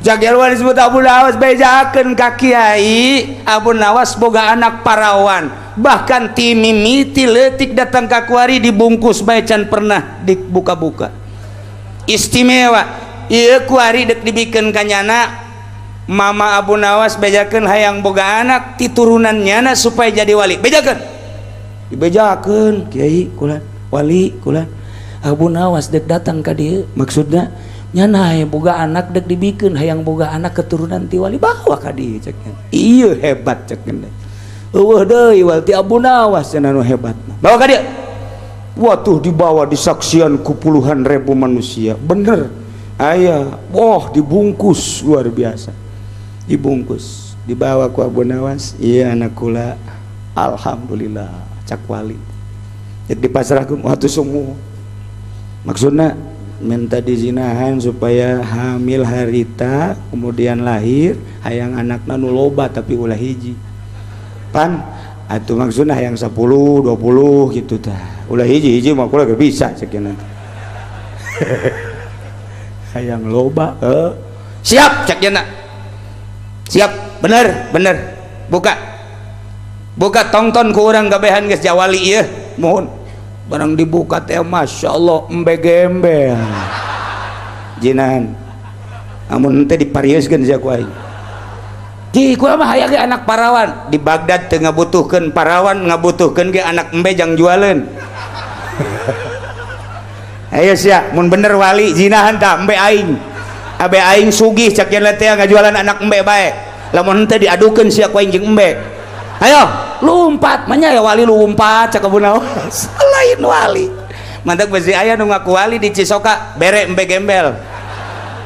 jagelwa disebut Abu Nawas bejakeun ka kiai Abu Nawas boga anak parawan bahkan ti mimiti leutik datang ka kuari dibungkus bae can pernah dibuka-buka istimewa ieu kuari dek dibikeun kanyana Mama Abu Nawas bejakeun hayang boga anak ti turunannya supaya jadi wali bejakeun dibejakeun kiai kulan wali kulan Abu Nawas dek datang ka dieu maksudna nyana boga anak dek dibikeun hayang boga anak keturunan ti wali bawa ka dieu cek ieu hebat cek eueuh deui wal ti Abu Nawas cenah nu hebat bawa ka dieu watuh dibawa disaksian ku puluhan ribu manusia bener aya dibungkus luar biasa dibungkus dibawa ku Abu Nawas iya anak kula alhamdulillah cak wali jadi dipasrahkeun watu semua maksudna minta dizinahan supaya hamil harita kemudian lahir hayang anakna nu loba tapi ulah hiji pan atuh maksudna hayang 10 20 gitu tah ulah hiji mah kula gak bisa cekeuna hayang loba siap cekeuna siap bener buka tongton ku urang gabehan geus jawali ieu mohon barang dibuka teh Masya Allah embe gembel jinan amun teh dipariuskeun sia ku aing di kula mah aya ge anak parawan di Baghdad teu ngabutuhkeun parawan ngabutuhkeun ge anak embe jang jualeun ayo sia mun bener wali jinahan tah embe aing abe aing sugih cak yen teh ngajualan anak embe bae lamun teh diadukeun sia ku aing jeung embe ayo lumpat manya ya wali lumpat cak Abu Nawas lain wali mantak besi aya nu ngaku wali di Cisoka bere embe gembel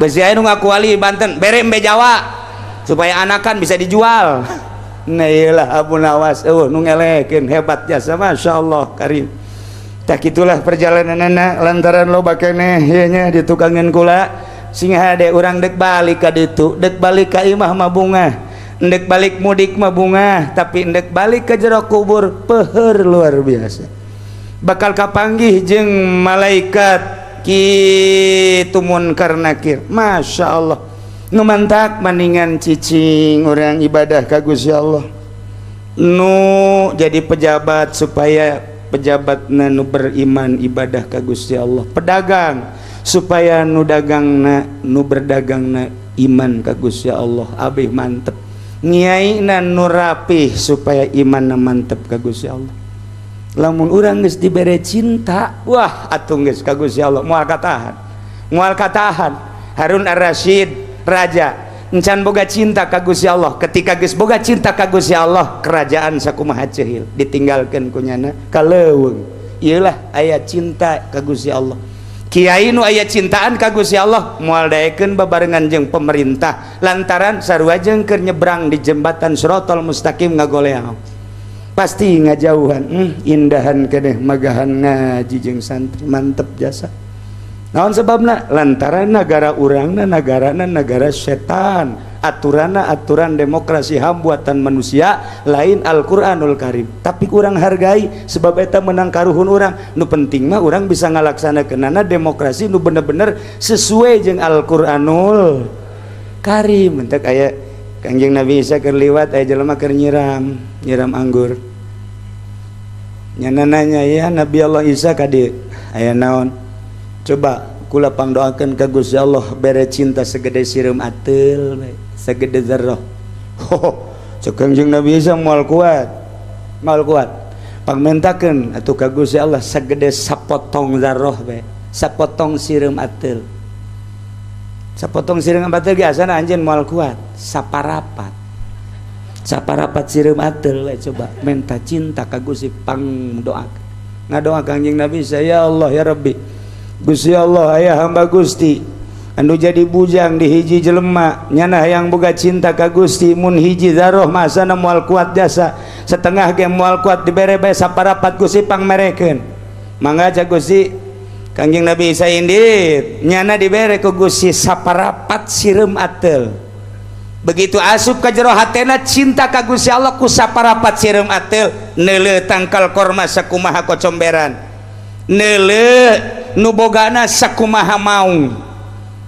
besi aya nu ngaku wali Banten bere embe Jawa supaya anakan bisa dijual nah iyalah Abu Nawas nu ngelekeun hebat jasa Masya Allah karim tak itulah perjalananna lantaran loba keneh ieu nya di tukangan kula sing hade urang dek balik ka ditu dek balik ka imah mah bunga ndek balik mudik mah bunga tapi ndek balik ke jero kubur peuheur luar biasa bakal kapanggih jeung malaikat kitu munkar nakir Masya Allah nu mantak maningan cicing orang ibadah ka Gusti Allah nu jadi pejabat supaya pejabatna nu beriman ibadah ka Gusti Allah pedagang supaya nu dagangna nu berdagangna iman ka Gusti Allah abih mantep ngiaina nu rapih supaya imanna mantep ka Gusti Allah lamun urang geus dibere cinta wah atuh geus ka Gusti Allah moal katahan Harun Ar-Rasyid raja encan boga cinta ka Gusti Allah ketika geus boga cinta ka Gusti Allah kerajaan sakumaha ceuhil ditinggalkeun ku nyana kaleuweung ieulah aya cinta ka Gusti Allah kiai nu aya cintaan ka Gusti Allah moal daekeun babarengan jeung pemerintah lantaran sarua jeung keur nyebrang di jembatan Siratal Mustaqim ngagoleang pasti ngajauhan indahan keneh magahan ngaji jeung santri mantep jasa naon sebabna lantaran negara urangna nagarana negara setan aturanna aturan demokrasi HAM buatan manusia lain Al-Quranul Karim tapi kurang hargai sebab eta menang karuhun urang nu penting mah urang bisa ngalaksanakeunana demokrasi nu bener-bener sesuai jeung Al-Quranul Karim entek aya Kangjeng Nabi Isa keur liwat aya jelema keur nyiram anggur nyana nanya ya Nabi Allah Isa ka dieu aya naon coba kula pangdoakeun ka Gusti Allah bere cinta segede sireum ateul bae segede zarrah cek Kangjeng Nabi Isa moal kuat pangmentakeun atuh ka Gusti Allah segede sapotong zarrah bae sapotong sireum ateul sapotong sireum ateul ge asana anjeun moal kuat saparapat sireum ateul we coba menta cinta ka Gusti pangdoakeun ngadoa Kangjeng Nabi Isa ya Allah ya Rabbi Gusti Allah aya hamba Gusti anu jadi bujang di hiji jelema nyana hayang boga cinta ka Gusti mun hiji zaroh masana moal kuat jasa setengah ge moal kuat dibere bae saparapat Gusti pangmerekeun mangga ca Gusti Kangjeng Nabi Isa indit nyana dibere ku Gusti saparapat sireum ateul begitu asup ka jero hatena cinta ka Gusti Allah ku saparapat sireum ateul neuleuh tangkal korma sakumaha kocomberan neuleuh nu bogana sakumaha maung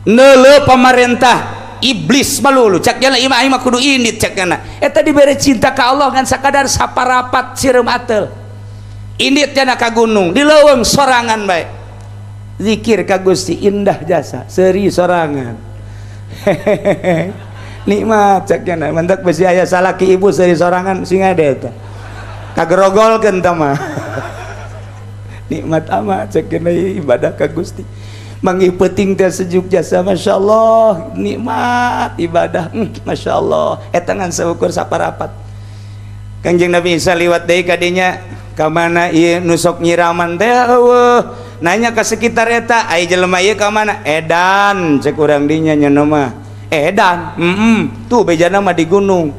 neuleuh pamarentah iblis malulu cak jana imah kudu indit cak jana eta dibere cinta ka Allah ngan sakadar saparapat sireum ateul indit jana ka gunung di leuweung sorangan bae zikir ka Gusti indah jasa seuri sorangan nikmat cak jana mentek besi aya salaki ibu seuri sorangan sing ade eta kagerogolkeun tah mah nikmat amat cek kena ibadah ka Gusti mangipeting teh sejuk jasa, Masya Allah, nikmat ibadah, Masya Allah, etangan seukur saparapat. Kanjeng Nabi Isa liwat deui kadinya, kamana ieu nusok nyiraman teh eueuh, nanya ke sekitar eta, ai jelema ieu ka mana? Edan, cek urang dinya nya mah. Edan, tuh bejana mah di gunung.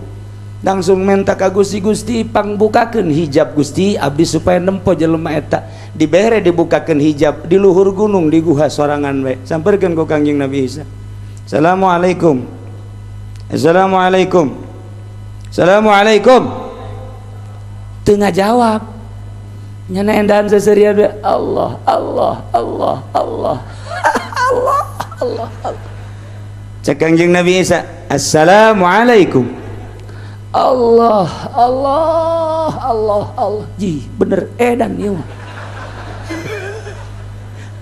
Langsung minta ka Gusti, Gusti pangbukakeun hijab Gusti, abdi supaya nempo jelema eta. Dibere dibukakeun hijab di luhur gunung di guha sorangan we. Sampeurkeun ku Kanjeng Nabi Isa. Assalamualaikum. Assalamualaikum. Assalamualaikum. Teu ngajawab. Nyana endahan seserian we. Allah, Allah, Allah, Allah. Allah, Allah, Allah. Cek Kanjeng Nabi Isa, Assalamualaikum. Allah, Allah, Allah, Allah. Ji, bener edan ieu.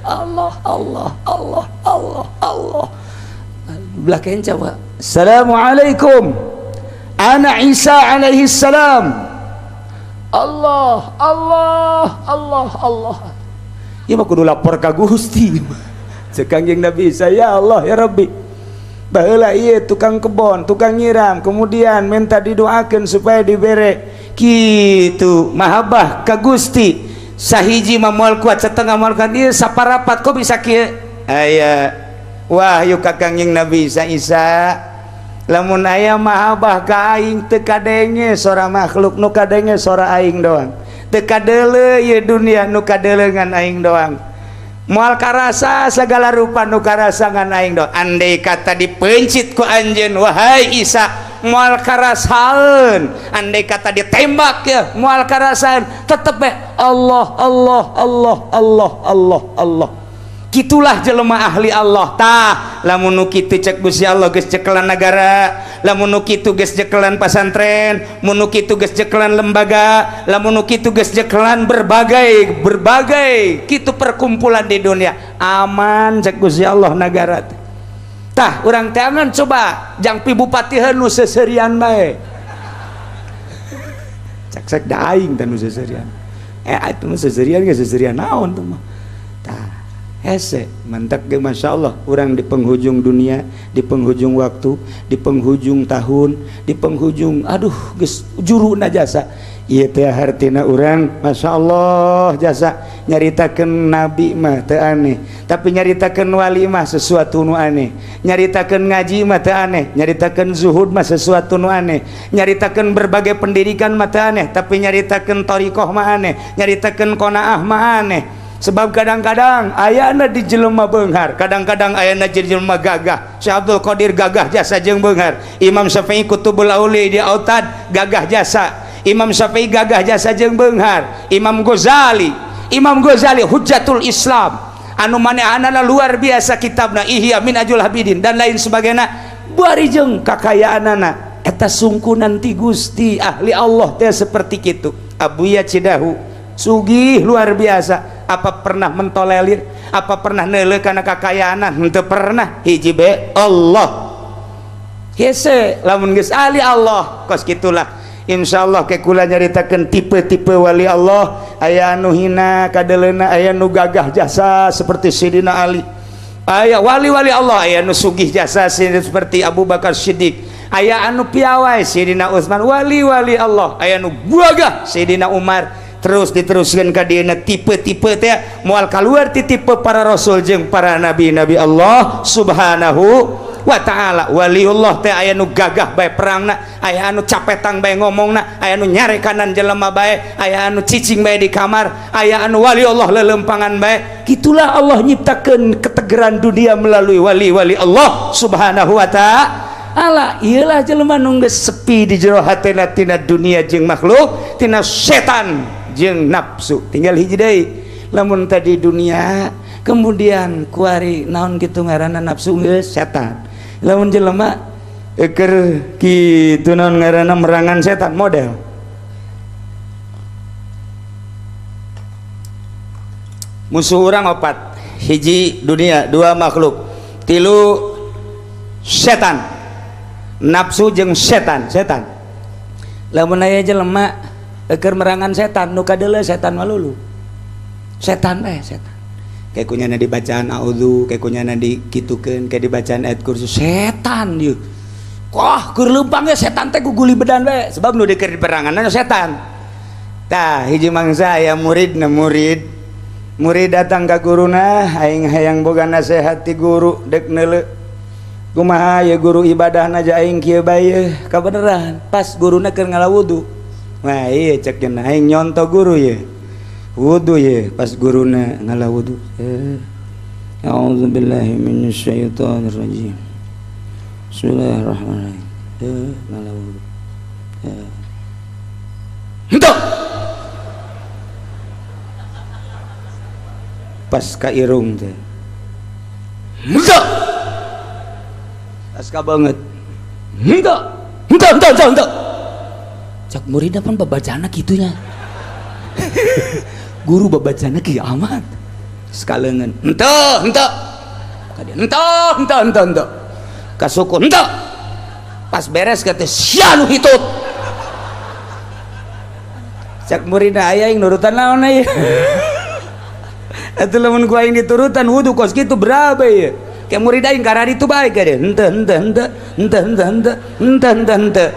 Allah, Allah, Allah, Allah, Allah. Belakang coba. Assalamualaikum. Ana Isa alaihi salam. Allah, Allah, Allah, Allah. Ieu mah kudu lapor ka Gusti. Cek Kanjeng Nabi Isa, ya Allah ya Rabbi. Baheula ieu tukang kebon, tukang nyiram, kemudian minta didoakeun supaya dibere kitu mahabbah ka Gusti. Sahiji mah moal kuat setengah moal kan ieu saparapat kok bisa kieu? Aya wahyu ka Kanjeng Nabi Isa. Lamun aya mahabbah ka aing teu kadenge sora makhluk, nu kadenge sora aing doang. Teu kadeuleu ieu dunia, nu kadeuleu ngan aing doang. Moal karasa segala rupa nu karasa ngan aing do. Andai kata dipencit ku anjeun wahai Isa, moal karasaeun. Andai kata ditembak ya moal karasaeun, tetep we Allah, Allah, Allah, Allah, Allah, Allah. Kitulah jelema ahli Allah. Tah lamun nu kitu cek Gusti Allah geus cekelan negara, lamun nu kitu geus cekelan pasantren, mun nu kitu geus cekelan lembaga, lamun nu kitu geus cekelan berbagai kitu perkumpulan di dunia. Aman cek Gusti Allah negara. Tah urang teh angan coba jang pi bupati nu seserian bae. Cek da aing teh nu seserian. Atuh nu seserian ge seserian naon tuh mah. Tah hese mantap ge Masya Allah, orang di penghujung dunia, di penghujung waktu, di penghujung tahun, di penghujung aduh geus juruna jasa. Ieu teh hartina urang Masya Allah jasa. Nyaritakeun nabi mah teu aneh, tapi nyaritakeun wali mah sesuatu nu aneh. Nyaritakeun ngaji mah teu aneh, nyaritakeun zuhud mah sesuatu nu aneh. Nyaritakeun berbagai pendidikan mah teu aneh, tapi nyaritakeun thariqah mah aneh, nyaritakeun qanaah mah aneh. Sebab kadang-kadang ayana di jelema beunghar, kadang-kadang ayana di jelema gagah. Syekh Abdul Qadir gagah jasa jeung beunghar. Imam Syafi'i Kutubul Auli di Autad gagah jasa. Imam Syafi'i gagah jasa jeung beunghar. Imam Ghazali Hujjatul Islam, anu manehanana luar biasa kitabna Ihya Minhajul Habidin dan lain sebagainya. Bari jeung kakayaanana eta sungkunan ti Gusti ahli Allah teh seperti kitu. Abuya Cidahu sugih luar biasa. Apa pernah mentolelir? Apa pernah neuleuh kana kakayaanan? Henteu pernah. Hiji be Allah. Hese lamun geus ahli Allah kos kitulah. Insyaallah ke kula nyaritakeun tipe-tipe wali Allah. Aya anu hina kadeleuna, aya nu gagah jasa seperti Sidina Ali. Aya wali-wali Allah, aya anu sugih jasa seperti Abu Bakar Siddiq. Aya anu piawai Sidina Utsman, wali-wali Allah. Aya anu gagah Sidina Umar. Terus diteruskan ka dieuna tipe-tipe teh moal kaluar ti tipe para rasul jeung para nabi-nabi Allah Subhanahu wa ta'ala. Waliullah teh aya nu gagah bae perangna, aya anu capetang bae ngomongna, aya anu nyarekanan jelema bae, aya anu cicing bae di kamar, aya anu waliullah lelempangan bae. Gitulah Allah nyiptakeun ketegeran dunia melalui wali-wali Allah Subhanahu wa ta'ala. Iyalah jelema nu geus sepi di jero hatena tina dunia jeung makhluk, tina setan jeung nafsu. Tinggal hiji deui, lamun tadi dunia kemudian kuari naon kitu ngaranna nafsu geus setan. Lamun jelema keur kitu naon ngaranna merangan setan model. Musuh urang opat, hiji dunia, dua makhluk, tilu setan, nafsu jeung setan. Lamun aya jelema keur merangan setan, nu kadeuleu setan malulu. Setan. kayak kunyana dibacaan a'udzu kayak kunyana dikitukeun kayak dibacaan ayat kursi setan ieu koh keur leumpang ge setan teh guguli bedan we sebab nu dikeun di perangan setan tah hiji mangsa aya murid datang ka guruna aing hayang boga nasehat ti guru dek neuleu kumaha ya guru ibadahna aja aing kieu bae kabeneran pas guruna keur ngalawudu wah ieu cek cenah aing nyonto guru ye wudu ye pas guruna ngalawudu a'udzubillahi minasyaitonir rajim bismillahirrahmanirrahim ngalawudu henteu pas ka irung teh henteu pas ka banget henteu cak murid pan babacana kitunya guru babacana kieu amat sekaleungeun henteu kasuku henteu pas beres kata sia nu hitut cak muridna aya yang nurutan naon aya atuh lamun ku aing diturutan wudu kos kitu berapa ya kayak murid aing karari itu baik ya henteu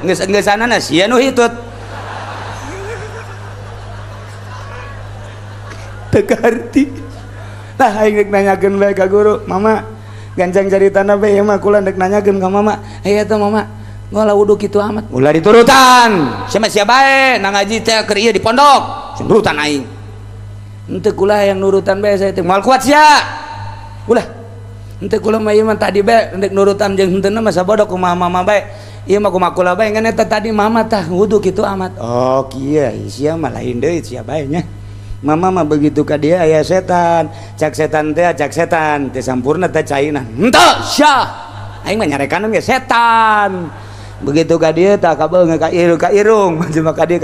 geus sanana sia nu hitut tegarti tah aing rek nanyakeun bae ka guru mama gancang caritana bae mah kula rek nanyakeun ka mama aya teh mama ngolah wudu kitu amat ulah diturutan sia bae na ngaji teh keur ieu di pondok nurutan aing henteu kula yang nurutan bae saya teh moal kuat sia ulah henteu kula mah ieu mah tadi bae rek nurutan jeung henteu mah sabodok kumaha mama bae ieu mah kumaha kula bae ngan eta tadi mama tah wudu kitu amat oh kieu sia mah lain deui sia bae nya mama mah begitu ka dia aya setan cak setan teh sampurna teh caina henteu sia aing mah nyarekan ge setan begitu ka dia tah kabeung ka irung cuma ka dia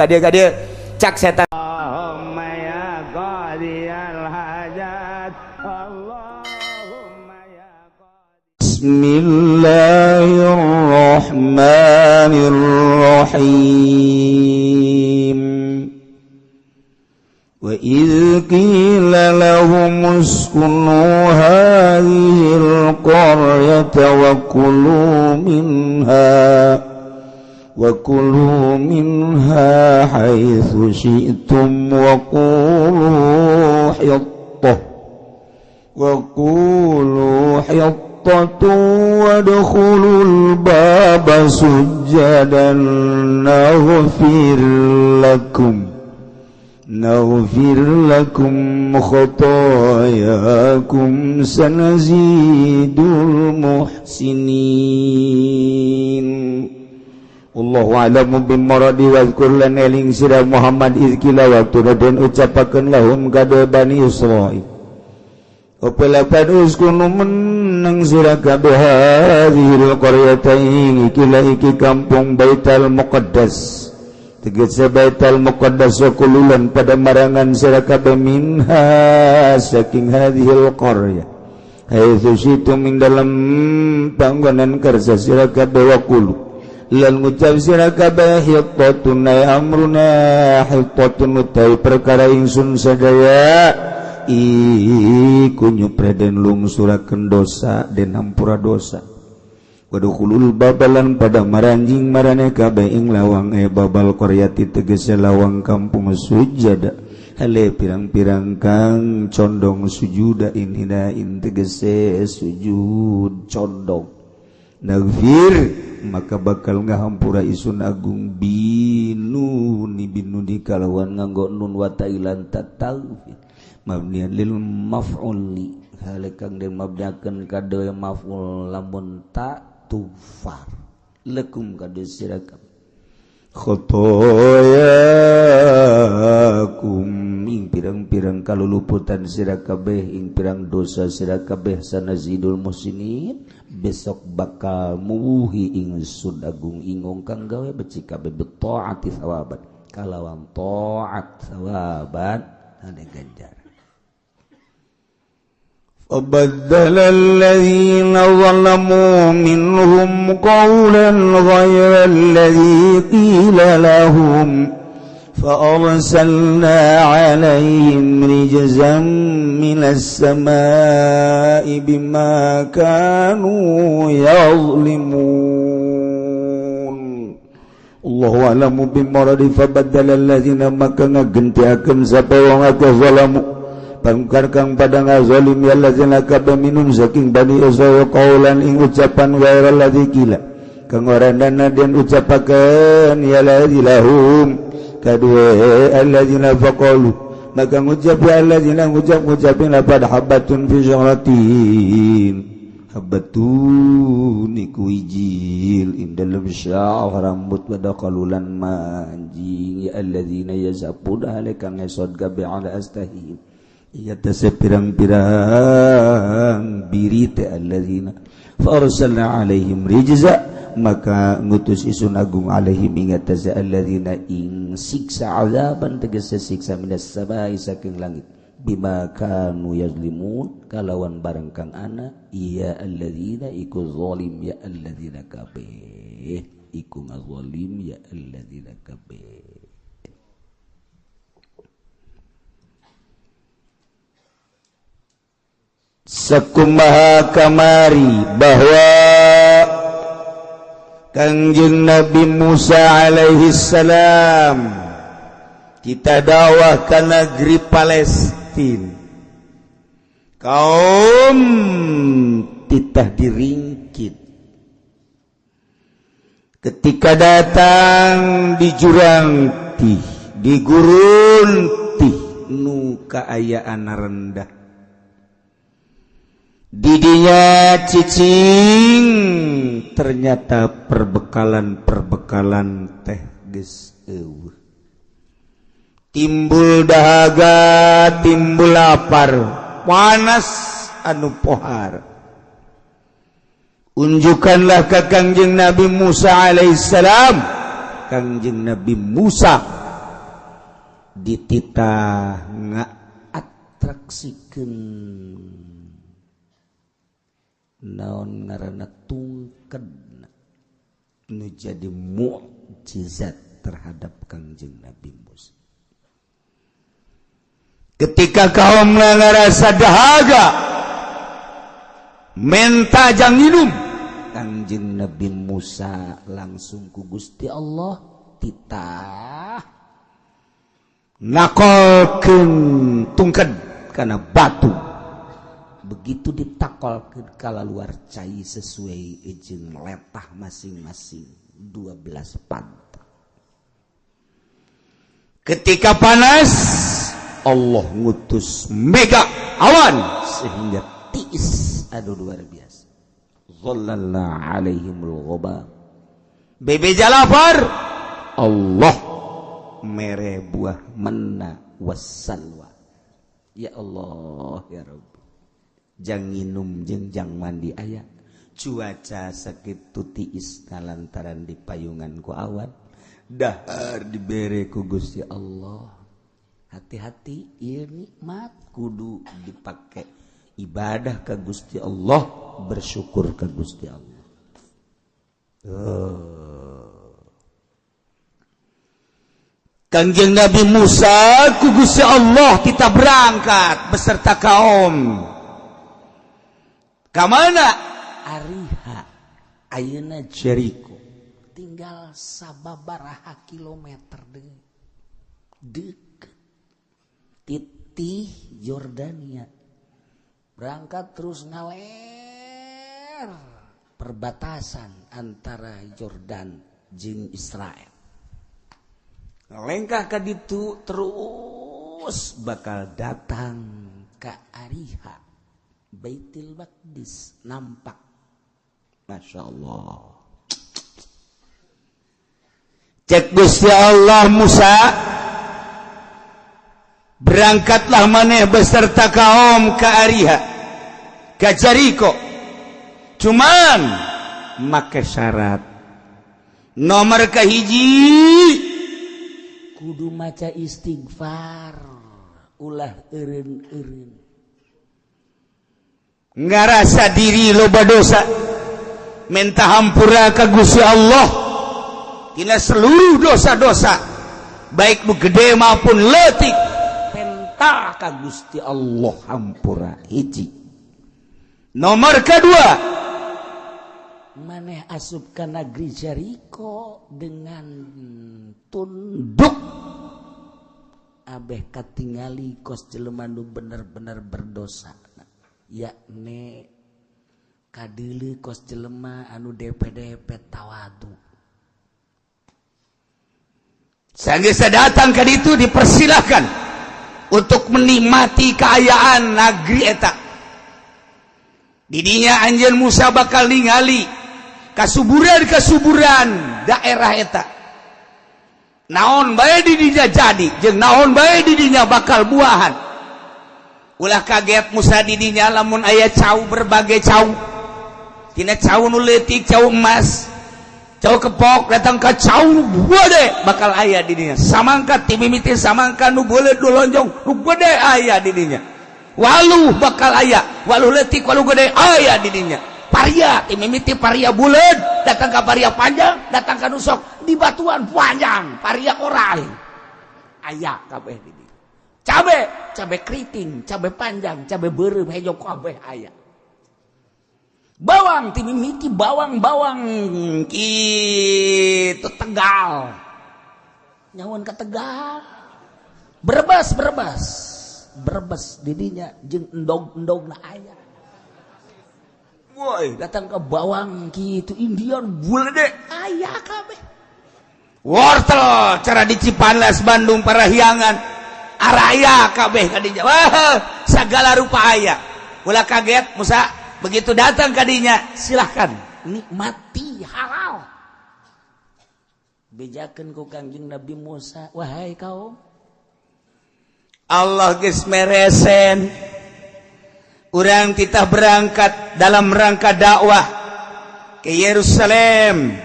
cak setan Allahumma ya qadiyal hajat Allahumma ya Bismillahirrahmanirrahim وَإِذْ قِيلَ لَهُمُ اسْكُنُوا هَٰذِهِ الْقَرْيَةَ وَكُلُوا مِنْهَا حَيْثُ شِئْتُمْ وَقُولُوا حِطَّةٌ وَادْخُلُوا الْبَابَ سُجَّدًا نغفر لكم خطاياكم سنزيد المحسنين Allahu a'lamu bimaradi wa dzkur lan eling sira Muhammad izkila waktu raden ucapakeun lahum kada Bani Israil Opelapan uskunu menang sira kabeh hadhil qaryata iki kampung Baitul Muqaddas tegese Baitul Muqaddas kululan pada marangan sira kabeh minha saking hadhil qaryah haitsu situ min dalam panggonan kerja sira kabeh wa kulu lan ngucap sira kabeh hittatun amruna hittatun utai perkara ingsun sadaya iku nyupreden lungsurakeun dosa den hampura dosa wadukhulul babalan pada maranjing marane kabeh ing lawang babal qaryati tegese lawang kampung sujada hale pirang-pirang kang condong sujuda inina tegese sujud condong nagfir maka bakal ngahampura isun agung binu di kalawan nganggo nun wa tailan tatalfi mabnian lil maf'uli halekang den mabniakeun kado maf'ul lamun ta tufar lakum kado sirakat khotoyakum ing pirang-pirang kaluluputan sira kabeh ing pirang dosa sira kabeh sanazidul musinin besok bakal muhi ingsun agung ingong kang gawe beci kabeh betaati sawaban kalawan taat sawaban ane ganjar فبدل الذين ظلموا منهم قولا غير الذي قيل لهم فأرسلنا عليهم رجزا من السماء بما كانوا يظلمون Allahu a'lamu bimuradi fabaddala allazina maka ngagentiakeun sapa wong akeh zalamu pangkar kang pada ngazalim ya allazina kabeh minum saking bani Israil qaulan ing ucapan ghairal ladzi qila kang orandana den ucapakeun ya lahum kadue allazina faqalu maka ngucap ya allazina ngucapin lapad habatun fi syaratin habatun iku ijil indalem sya'al rambut pada kalulan manjing ya alladzina yazapuna alaikan ngesod gabe ala astahim iya tase pirang-pirang birite alladzina farsalna alaihim rijza maka ngutus isun agung alaihim ingat tase alladzina ing siksa azaban tegese siksa minas samai saking langit bima kanu yazlimun kalawan barang kang ana iya alladzina iku zalim ya alladzina kabeh iku ngazalim ya alladzina kabeh sakumaha kamari bahwa Kangjeng Nabi Musa alaihi salam kita dakwah ke negeri Palestina kaum titah diringkit ketika datang di jurang tih di gurun tih nu kaayaan rendah didinya cicing ternyata perbekalan teh geus eueuh timbul dahaga timbul lapar panas anu pohar unjukkanlah ke Kangjeng Nabi Musa alaihissalam Kangjeng Nabi Musa dititah ngaatraksikeun naon ngaranna tungkedna nu jadi mukjizat terhadap Kangjeng Nabi Musa ketika kaum ngarasa dahaga menta jang minum Kangjeng Nabi Musa langsung ku Gusti Allah titah nakolkeun tungked kana batu begitu ditakolkeun kala luar cai sesuai jeung letah masing-masing 12 pantai ketika panas Allah ngutus mega awan sehingga tiis aduh luar biasa zallalna alaihimul ghabam bebe jalapar Allah mere buah manna wassalwa ya Allah ya Rabbi jang nginum jeung jang mandi aya cuaca sakitu tiis kalantaran dipayungan ku awan dahar dibere ku Gusti Allah hati-hati ieu nikmat kudu dipake ibadah ka Gusti Allah bersyukur ka Gusti Allah Kangjeng Nabi Musa ku Gusti Allah kita berangkat beserta kaum ka mana Ariha ayeuna Jericho tinggal sababaraha kilometer deuk titih Yordania berangkat terus ngaler perbatasan antara Yordan jeung Israel lengkah ka ditu terus bakal datang ka Ariha Baitul Maqdis nampak Masya Allah cek Gusti Allah Musa berangkatlah maneh beserta kaum ke Ariha ke Jericho cuman make syarat nomor kahiji kudu maca istighfar ulah eureun-eureun ngarasa diri loba dosa minta hampura ka Gusti Allah tina seluruh dosa-dosa baik nu gede maupun leutik penta ka Gusti Allah hampura hiji. Nomor kedua, maneh asup ka negeri Jericho dengan tunduk abeh katingali kos jelema nu bener-bener berdosa, yakni kadeuleu kos jelema anu DPDP tawadu. Sanggeus datang ka ditu dipersilahkan untuk menikmati keayaan negeri eta. Didinya anjeun Musa bakal ningali kasuburan daerah eta. Naon bae didinya jadi, jeung naon bae didinya bakal buahan. Ulah kaget Musa didinya lamun aya cau berbagai cau. Tina cau nu leutik, cau emas, cau kepok datang ka cau nu gede bakal aya didinya. Samangka ti mimiti samangka nu beuleud nu lonjong nu gede aya didinya. Waluh bakal aya, waluh leutik, waluh gede aya didinya. Paria ti mimiti paria buleud datang ka paria panjang, datang ka nu sok di batuan panjang, paria oral. Aya kabeh didinya. Cabe keriting, cabe panjang, cabe beureum hejo kabeh aya. Bawang ti mimiti bawang kitu Tegal. Nyawan ka Tegal. Brebes didinya jeung endog-endogna aya. Woi, datang ke bawang kitu Indian bulede aya kabeh. Wortel cara di Cipanas Bandung Parahyangan araya kabeh kadinya. Wah, sagala rupa aya. Ulah kaget Musa begitu datang kadinya, silahkan nikmati halal. Bejakeun ku Kangjeng Nabi Musa, wahai kaum, Allah geus meresen. Urang titah berangkat dalam rangka dakwah ke Yerusalem,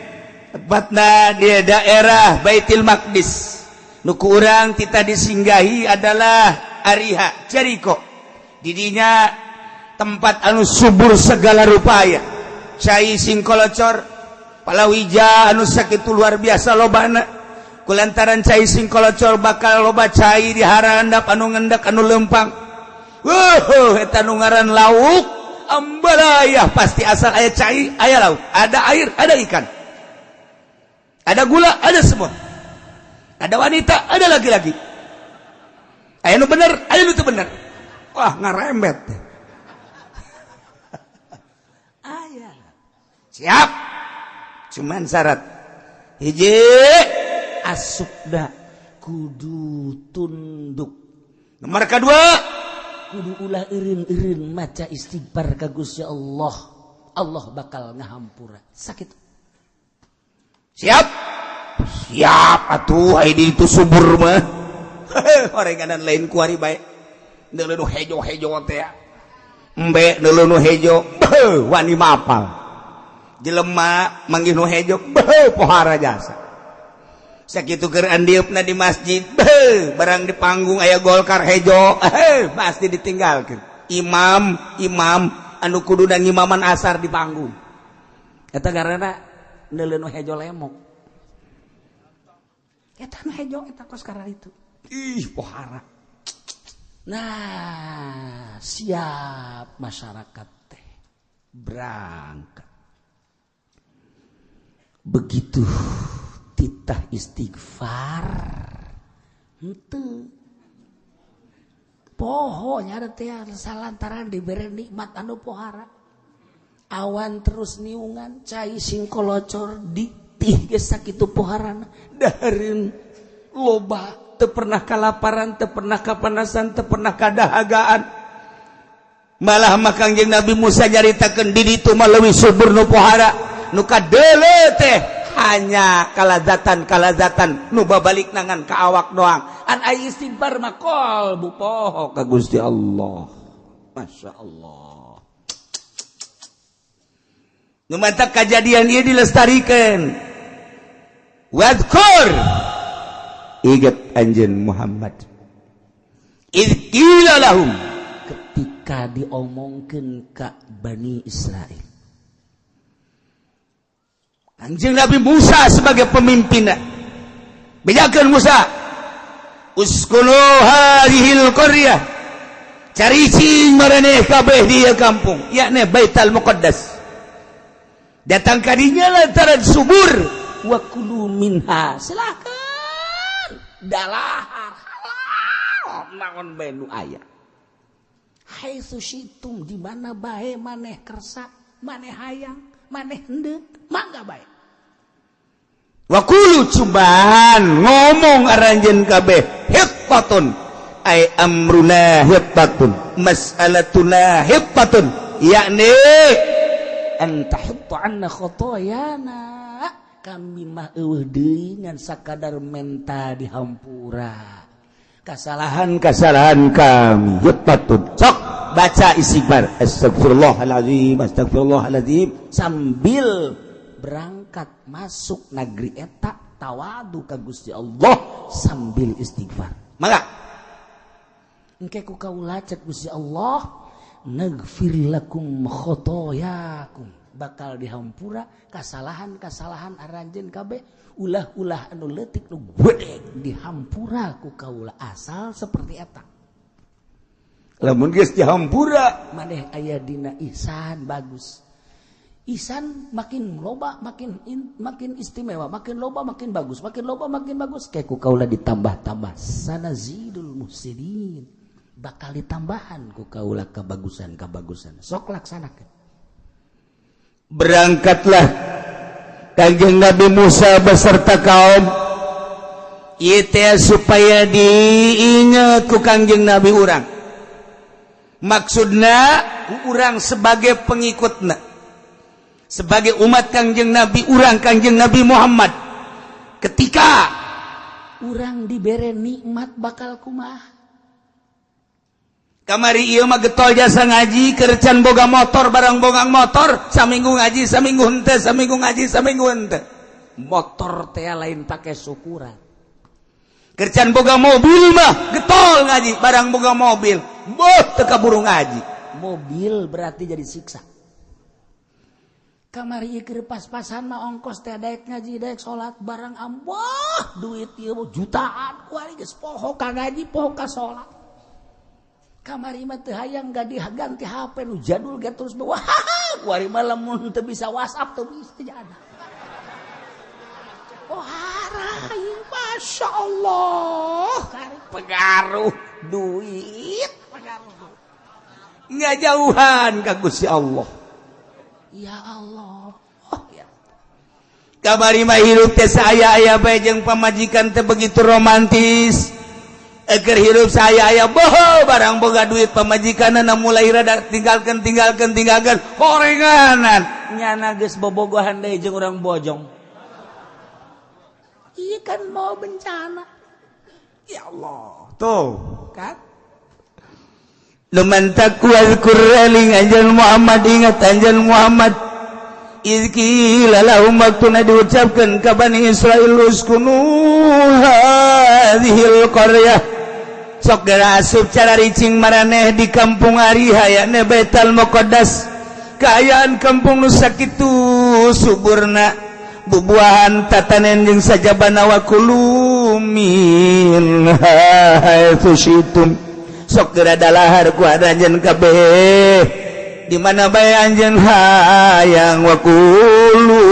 tepatna di daerah Baitul Maqdis. Nuku urang titah disinggahi adalah Ariha Jericho. Didinya tempat anu subur segala rupaya, cai singkolocor palawija anu sakitu luar biasa lobana. Kulantaran cai singkolocor bakal loba cai di harandap anu ngendak anu lempang. Eta nu ngaran lauk ambalaya, pasti asal aya cai aya lauk, ada air ada ikan, ada gula ada semua, ada wanita ada laki-laki, aya nu bener aya nu teu bener. Wah ngarembet. Siap, cuman syarat hiji asupna kudu tunduk. Nomor kedua kudu ulah eureun-eureun maca istighfar ka Gusti Allah. Allah bakal ngahampura. Sakit. Siap? Siap atuh aya di ditu subur mah. Horenganan lain ku ari bae. Neuleuh nu hejo-hejo teh. Embe neuleuh nu hejo, wani mapal. Jelema manggih nu hejo pohara jasa sakitu keur andiupna di masjid barang di panggung aya Golkar hejo pasti ditinggalkeun imam anu kudu ngimaman asar di panggung eta garana neuleuh nu hejo lemok eta nu hejo eta kos karena itu pohara. Nah siap masyarakat teh berangkat. Begitu titah istighfar henteu poho nya teh salantaran dibere nikmat anu pohara. Awan terus niungan cai singkolocor ditih geus sakitu poharana dahareun loba teu pernah kalaparan, teu pernah kapanasan, teu pernah kadahagaan. Malah Kangjeng Nabi Musa nyaritakeun di ditu mah leuwih subur nu pohara. Nu kadeuleu teh hanya kalazatan nu babalik nangan ka awak doang. An aya istighfar mah qalbu poho ka Gusti Allah. Masya Allah. Nu mantap kejadian ieu dilestarikeun. Wadkur ingat anjeun Muhammad. Idz qila lahum ketika diomongkeun ka Bani Israil. Anjing Nabi Musa sebagai pemimpinnya. Bedakan Musa, uskunu hadhil qaryah caricing maraneh kabeh di kampung yakni Baitul Muqaddas datang kadinya lantaran subur wa kulu minha silakan dalahar halal naon bae nu aya haitsu syitum di mana bae maneh kersa maneh hayang maneh henteu mangga bae wakulu cuman ngomong aranjeun kabeh hibbatun ay amruna hibbatun mas'alatuna hibbatun yakni antahittu anna khotoyana kami mah eueuh deui ngan sakadar menta dihampura kesalahan-kesalahan kami hibbatun sok baca istighfar astagfirullahalazim sambil berangkat masuk negeri eta tawadu ka Gusti Allah sambil istighfar maka engke ku kaula cek Gusti Allah naghfir lakum khotoyakum bakal dihampura kasalahan-kasalahan aranjeun kabeh ulah-ulah anu leutik nu gede dihampura ku kaula asal seperti eta lamun geus dihampura maneh aya dina ihsan bagus ihsan makin loba makin istimewa makin loba makin bagus makin loba makin bagus kayak ku kaula ditambah-tambah sanazidul muhsinin bakal ditambahan ku kaula kebagusan sok laksanakeun berangkatlah Kanjeng Nabi Musa beserta kaum ieu teh supaya diinget ku Kanjeng Nabi urang maksudna urang sebagai pengikutna sebagai umat Kanjeng Nabi urang Kanjeng Nabi Muhammad ketika urang dibere nikmat bakal kumaha kamari ieu mah getol jasa ngaji kercan boga motor barang bogang motor saminggu ngaji saminggu henteu saminggu ngaji saminggu henteu motor teh lain pake syukuran kercan boga mobil mah getol ngaji barang boga mobil boh teu kaburu ngaji mobil berarti jadi siksa kamari ieu pas-pasan mah ongkos teh daek ngaji daek salat barang amboh duit ieu jutaan kuari geus poho ka ngaji poho ka salat kamari mah teu hayang ganti HP nu jadul ge terus wah kuari mah lamun teu bisa WhatsApp teu bisa jana oh harai masyaallah kari pengaruh duit pengaruh nggak jauhan ka Gusti Allah ya Allah oh ya kamari mah hirup teh saya aya bae jeung pamajikan teh begitu romantis eger hirup saya aya boho barang boga duit pamajikanna mulai rada tinggalkeun horenganan nyana geus bobogohan deui jeung urang bojong ieu kan mau bencana ya Allah tuh kan luman takwal qur'aning anjeun Muhammad ingat anjeun Muhammad izqila lahum waktuna diucapkeun ka Bani Israil uskunu hadhil qaryah sok gara asup cara ricing maraneh di kampung ari hayana Baitul Muqaddas kaayaan kampung nu sakitu suburna bubuahan tatanen jeung sajabana wa kulu min haitsu syitum sok geura dalahar ku aranjeun kabeh di mana bae anjeun hayang wa kulu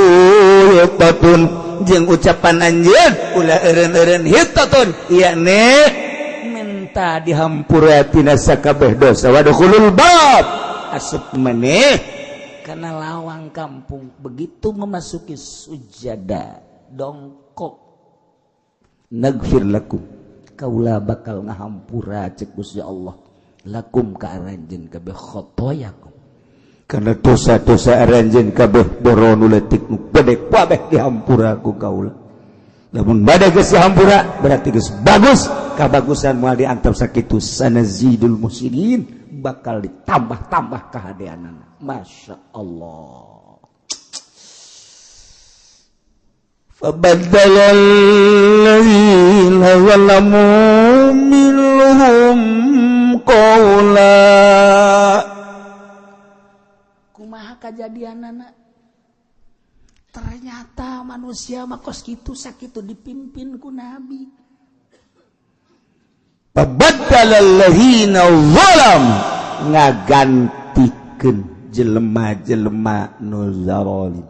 hitatun jeung ucapan anjeun ulah eureun-eureun hitatun yakni minta dihampura tina sakabeh dosa wa dukhulul bab asup maneh kana lawang kampung begitu memasuki sujada dongkok naghfir lakum kaula bakal ngahampura cek Gusti Allah lakum ka aranjeun kabeh khotoyakum kana dosa-dosa aranjeun kabeh boronu leutik nu gede kabeh dihampura ku kaula lamun bade geus dihampura berarti geus bagus kabagusan moal diantep sakitu sanazidul muhsinin bakal ditambah-tambah kahadeanana masyaallah fabaddala alladziina zalamu minhum qawla kumaha kajadianana ternyata manusia mah kos kitu sakitu dipimpin ku nabi Pabaddalallazina zalam ngagantikeun jelema-jelema nu zalim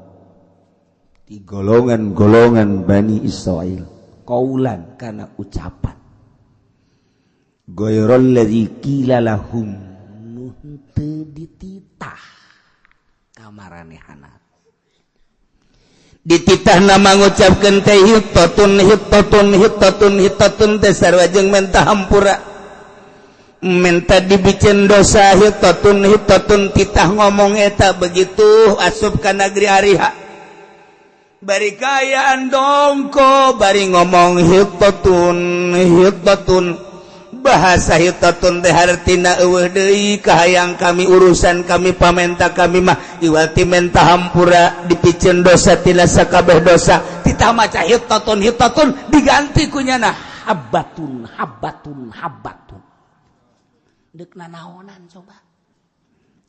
di golongan-golongan Bani Israil qaulan kana ucapan ghairal ladzi qila lahum nu teu dititah kamaranehana dititah nama ngucapkeun teh hittatun teh sarua jeung menta hampura menta dibicen dosa hittatun titah ngomong eta begitu asup ka negeri ariha bari kayaan dongko bari ngomong hittatun bahasa hittatun teh hartina eueuh deui kahayang kami urusan kami pamenta kami mah iwati menta hampura dipicen dosa tina sakabeh dosa titah maca hittatun diganti ku nyana habbatun deuk nanaonan coba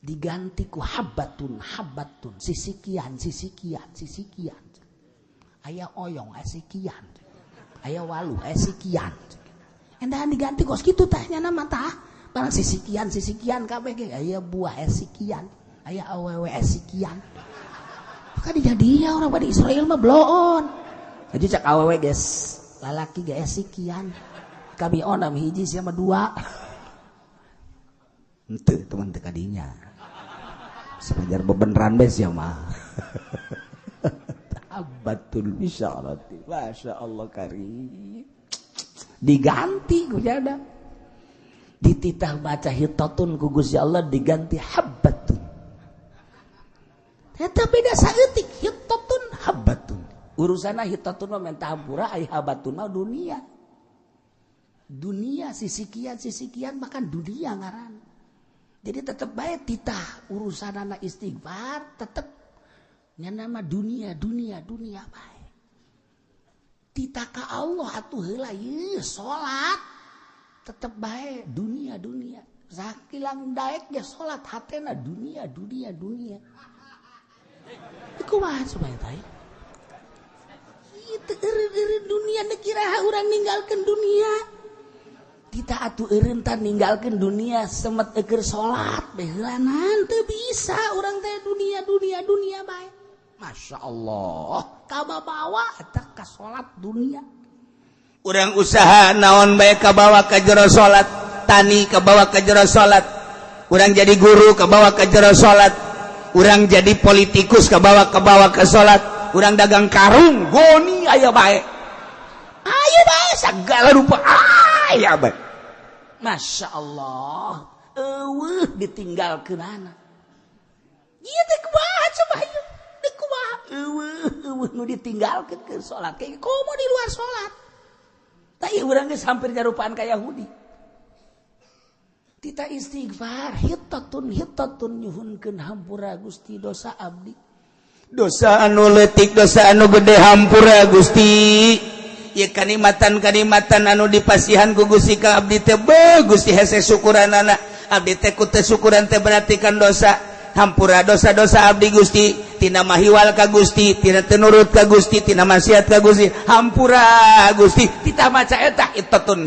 diganti ku habbatun sisikian aya oyong sikian aya waluh sikian endahan diganti kos kitu teh nya nama tah barang sisikian kabeh ge aya buah sikian aya awewe sikian maka dijadinya orang Bani Israil mah bloon jadi cak awewe guys lalaki ge sikian kami onam hiji sama dua henteu teman teh kadinya sepajar bebeneran beus ya mah abatul bisyarati masyaallah karim diganti ku jada dititah baca hittatun ku Gusti Allah diganti habbatun eta beda saeutik hittatun habbatun urusana hittatun mah menta hampura ai habbatun mah dunia sisikian makan dunia ngaran jadi tetep bae titah urusanana istighfar tetep nya nama dunia bae titah ka Allah atuh heula ieu salat tetep bae dunia sakilang daek ge salat hatena dunia kumaha supaya teh itu eureun dunia nekira urang ninggalkeun dunia titah atuh eureun tah ninggalkeun dunia semet keur salat beheulangan teu bisa urang teh dunia bae. Masya Allah kababawa eta ka salat dunia urang usaha naon bae kabawa ka jero salat tani kabawa ka jero salat urang jadi guru kabawa ka jero salat urang jadi politikus kabawa ka salat urang dagang karung goni aya bae segala rupa aya bae Masya Allah eueuh ditinggalkeun anak ieu teh kumaha coba ieu nu ditinggalkeun ke salat kayak komo di luar salat tah ieu urang geus hampir nyarupaan ka Yahudi tita istighfar hittatun nyuhunkeun hampura Gusti dosa abdi dosa anu leutik dosa anu gede hampura Gusti ieu kanikmatan anu dipasihan ku Gusti ka abdi teh Gusti hese syukuranana abdi teh ku teu syukuran teh berarti kan dosa hampura dosa-dosa abdi Gusti tina mahiwal ka Gusti tina teu nurut ka Gusti tina maksiat ka Gusti hampura Gusti titah maca eta hittatun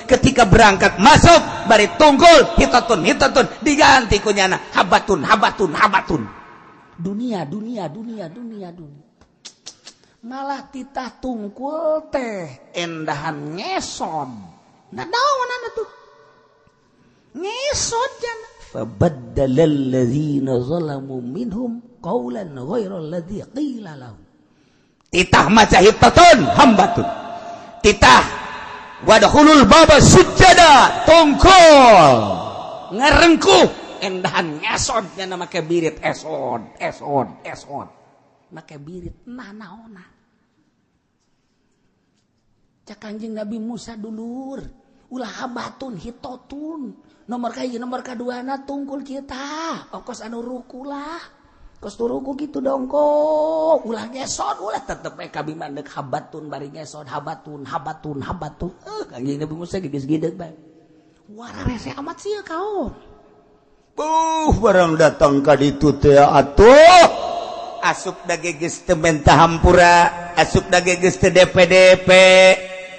ketika berangkat masuk bari tunggul hittatun diganti ku nyana habbatun dunia malah titah tungkul teh endahan ngeson nah naon anu tuh ngesot jana fabaddalallazina zalamu minhum qaulan ghairal ladzi qila lahum titah maca hittatun hambatun titah wadkhulul baba sujada tungkul ngarengkuh endahan ngesot nya make birit esod make birit nanaona cak Kanjeng Nabi Musa dulur ulah habatun hitotun nomor kaduana tungkul kita ongkos anu ruku lah kos turuku gitu dong kok ulah ngesot ulah tetep kabi mandek habatun bari ngesot habatun Kanjeng Nabi Musa gigis-gideg bae wara rese amat sih kaon barang datang ka ditu teh atuh asup da geges teu menta hampura asup da geges teu DPDP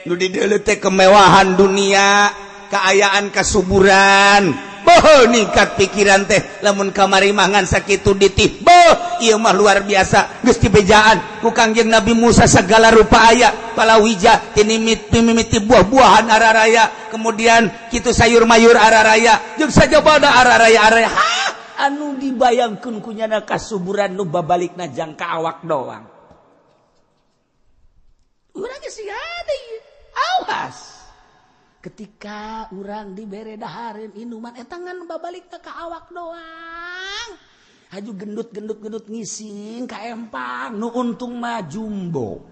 nu di dieu teh kemewahan dunia, keayaan kasuburan. Boh ningkat pikiran teh lamun kamari mangan sakitu ditih. Boh ieu mah luar biasa geus dibejaan ku Kangjeng Nabi Musa segala rupa aya palawija mimiti buah-buahan araraya kemudian kitu sayur mayur araraya jeung sajabada araraya anu dibayangkeun ku nyana kasuburan nu babalikna jang ka awak doang. Urang geus ada ieu. Awas. Ketika orang dibere dahareun inuman eta ngan babalik ka awak doang. Haju gendut ngising ka empang nu untung mah jumbo.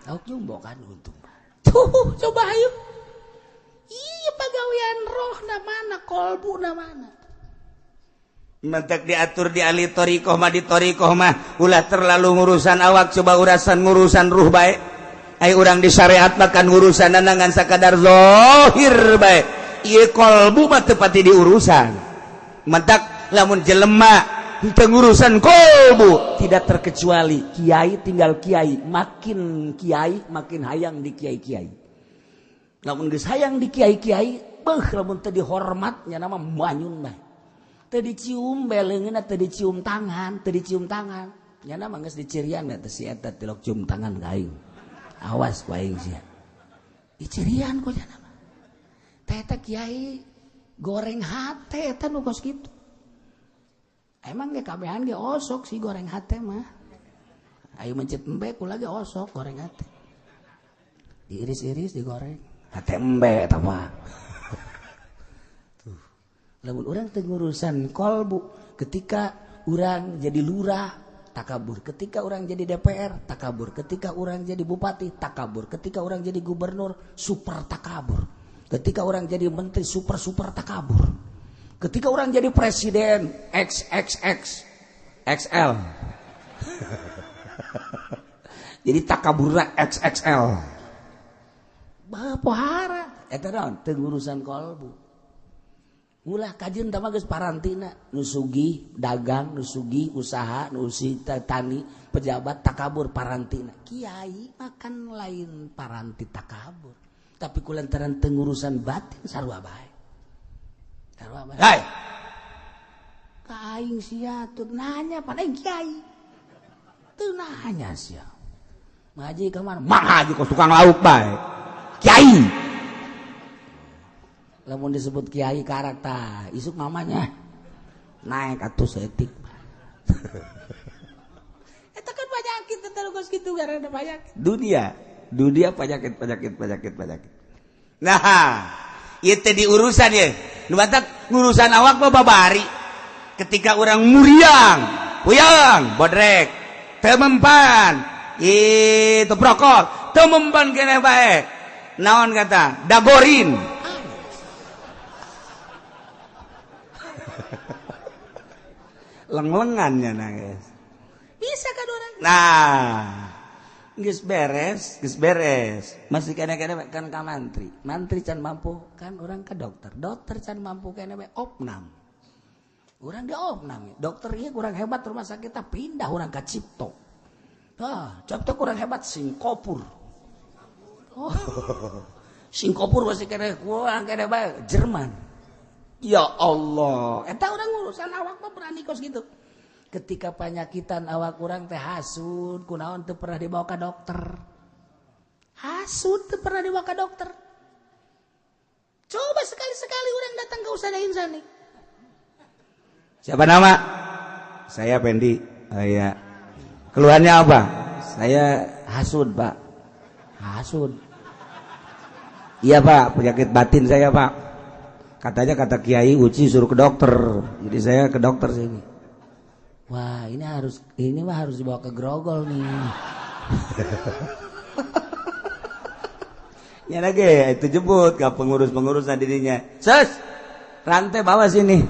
Tahu jumbo kan untung. Tuh coba ayo. Iya pagawean roh na mana kolbu na mana. Mentek diatur di ali torikoh mah di torikoh mah ulah terlalu ngurusan awak coba ngurusan ruh bae. Ay urang di syariat makan urusan nangan sakadar zahir bae. Ieu kolbu mah teu pati diurusan. Mentak lamun jelema teu ngurusan kolbu tidak terkecuali kiai tinggal kiai, makin hayang di kiai-kiai. Lamun geus hayang di kiai-kiai, beuh lamun teu dihormat nya nama manyun bae. Teu dicium beleungeunna, teu dicium tangan. Nya nama geus dicirian teh si eta tilok cium tangan ka aing. Awas ku aing sia. Dicirian ku nya nama. Teh eta kiai goreng hate eta nu kos kitu. Emang ge kabehan ge osok si goreng hate mah. Ayo mencet embe kula ge osok goreng hate. Diiris-iris digoreng. Hate embe eta mah. Tuh. Lamun urang teu ngurusan kolbu, ketika urang jadi lurah takabur, ketika orang jadi DPR takabur, ketika orang jadi bupati takabur, ketika orang jadi gubernur super takabur, ketika orang jadi menteri super takabur, ketika orang jadi presiden XXXL jadi takaburna XXL pohara eta naon teu ngurusan kolbu. Ulah kajeun tah mah geus parantina nu sugih dagang, nu sugih usaha, nu tani, pejabat takabur parantina. Kiai makan lain paranti takabur. Tapi kulantaran teu ngurusan batin sarua bae. Hai. Ka aing sia teu nanya pan aing kiai. Teu nanya sia. Maji ka mana? Mah haji kos tukang lauk bae. Kiai. Lamun disebut kiai karakter isuk namanya naik atuh setik. Eta kan penyakit eta geus kitu garana penyakit. Dunia penyakit. Nah, ieu teh di urusan ye. Nu batak ngurusan awak mah babari. Ketika orang muriang, puyang, bodrek, teu mempan. Itu prokol, teu mempan keneh bae. Naon kata? Dagorin. Leng-lengannya nangis. Bisa kan orang? Nah, geus beres. Masih kena-kena kan ka mantri. Mantri can mampu kan orang ke dokter. Dokter can mampu kena opnam. Orang ge opnam. Dokter ieu kurang hebat rumah sakit pindah orang ka Cipto. Cipto kurang hebat Singkopur. Singkopur masih kena kurang kena bae Jerman. Ya Allah, eta orang urusan awak mah berani kos gitu. Ketika penyakitan awak orang teh hasud, kunaon teu pernah dibawa ke dokter. Hasud teu pernah dibawa ke dokter. Coba sekali-sekali orang datang ke Ustaz Insani. Siapa nama? Saya Pendi. Iya. Keluhannya apa? Saya hasud, Pak. Hasud. Iya, Pak, penyakit batin saya, Pak. Katanya kata Kiai Uci suruh ke dokter, jadi saya ke dokter sini. Wah ini mah harus dibawa ke Grogol nih. Ya lagi itu jemput ke pengurus-pengurusan dirinya. Sus, rantai bawa sini.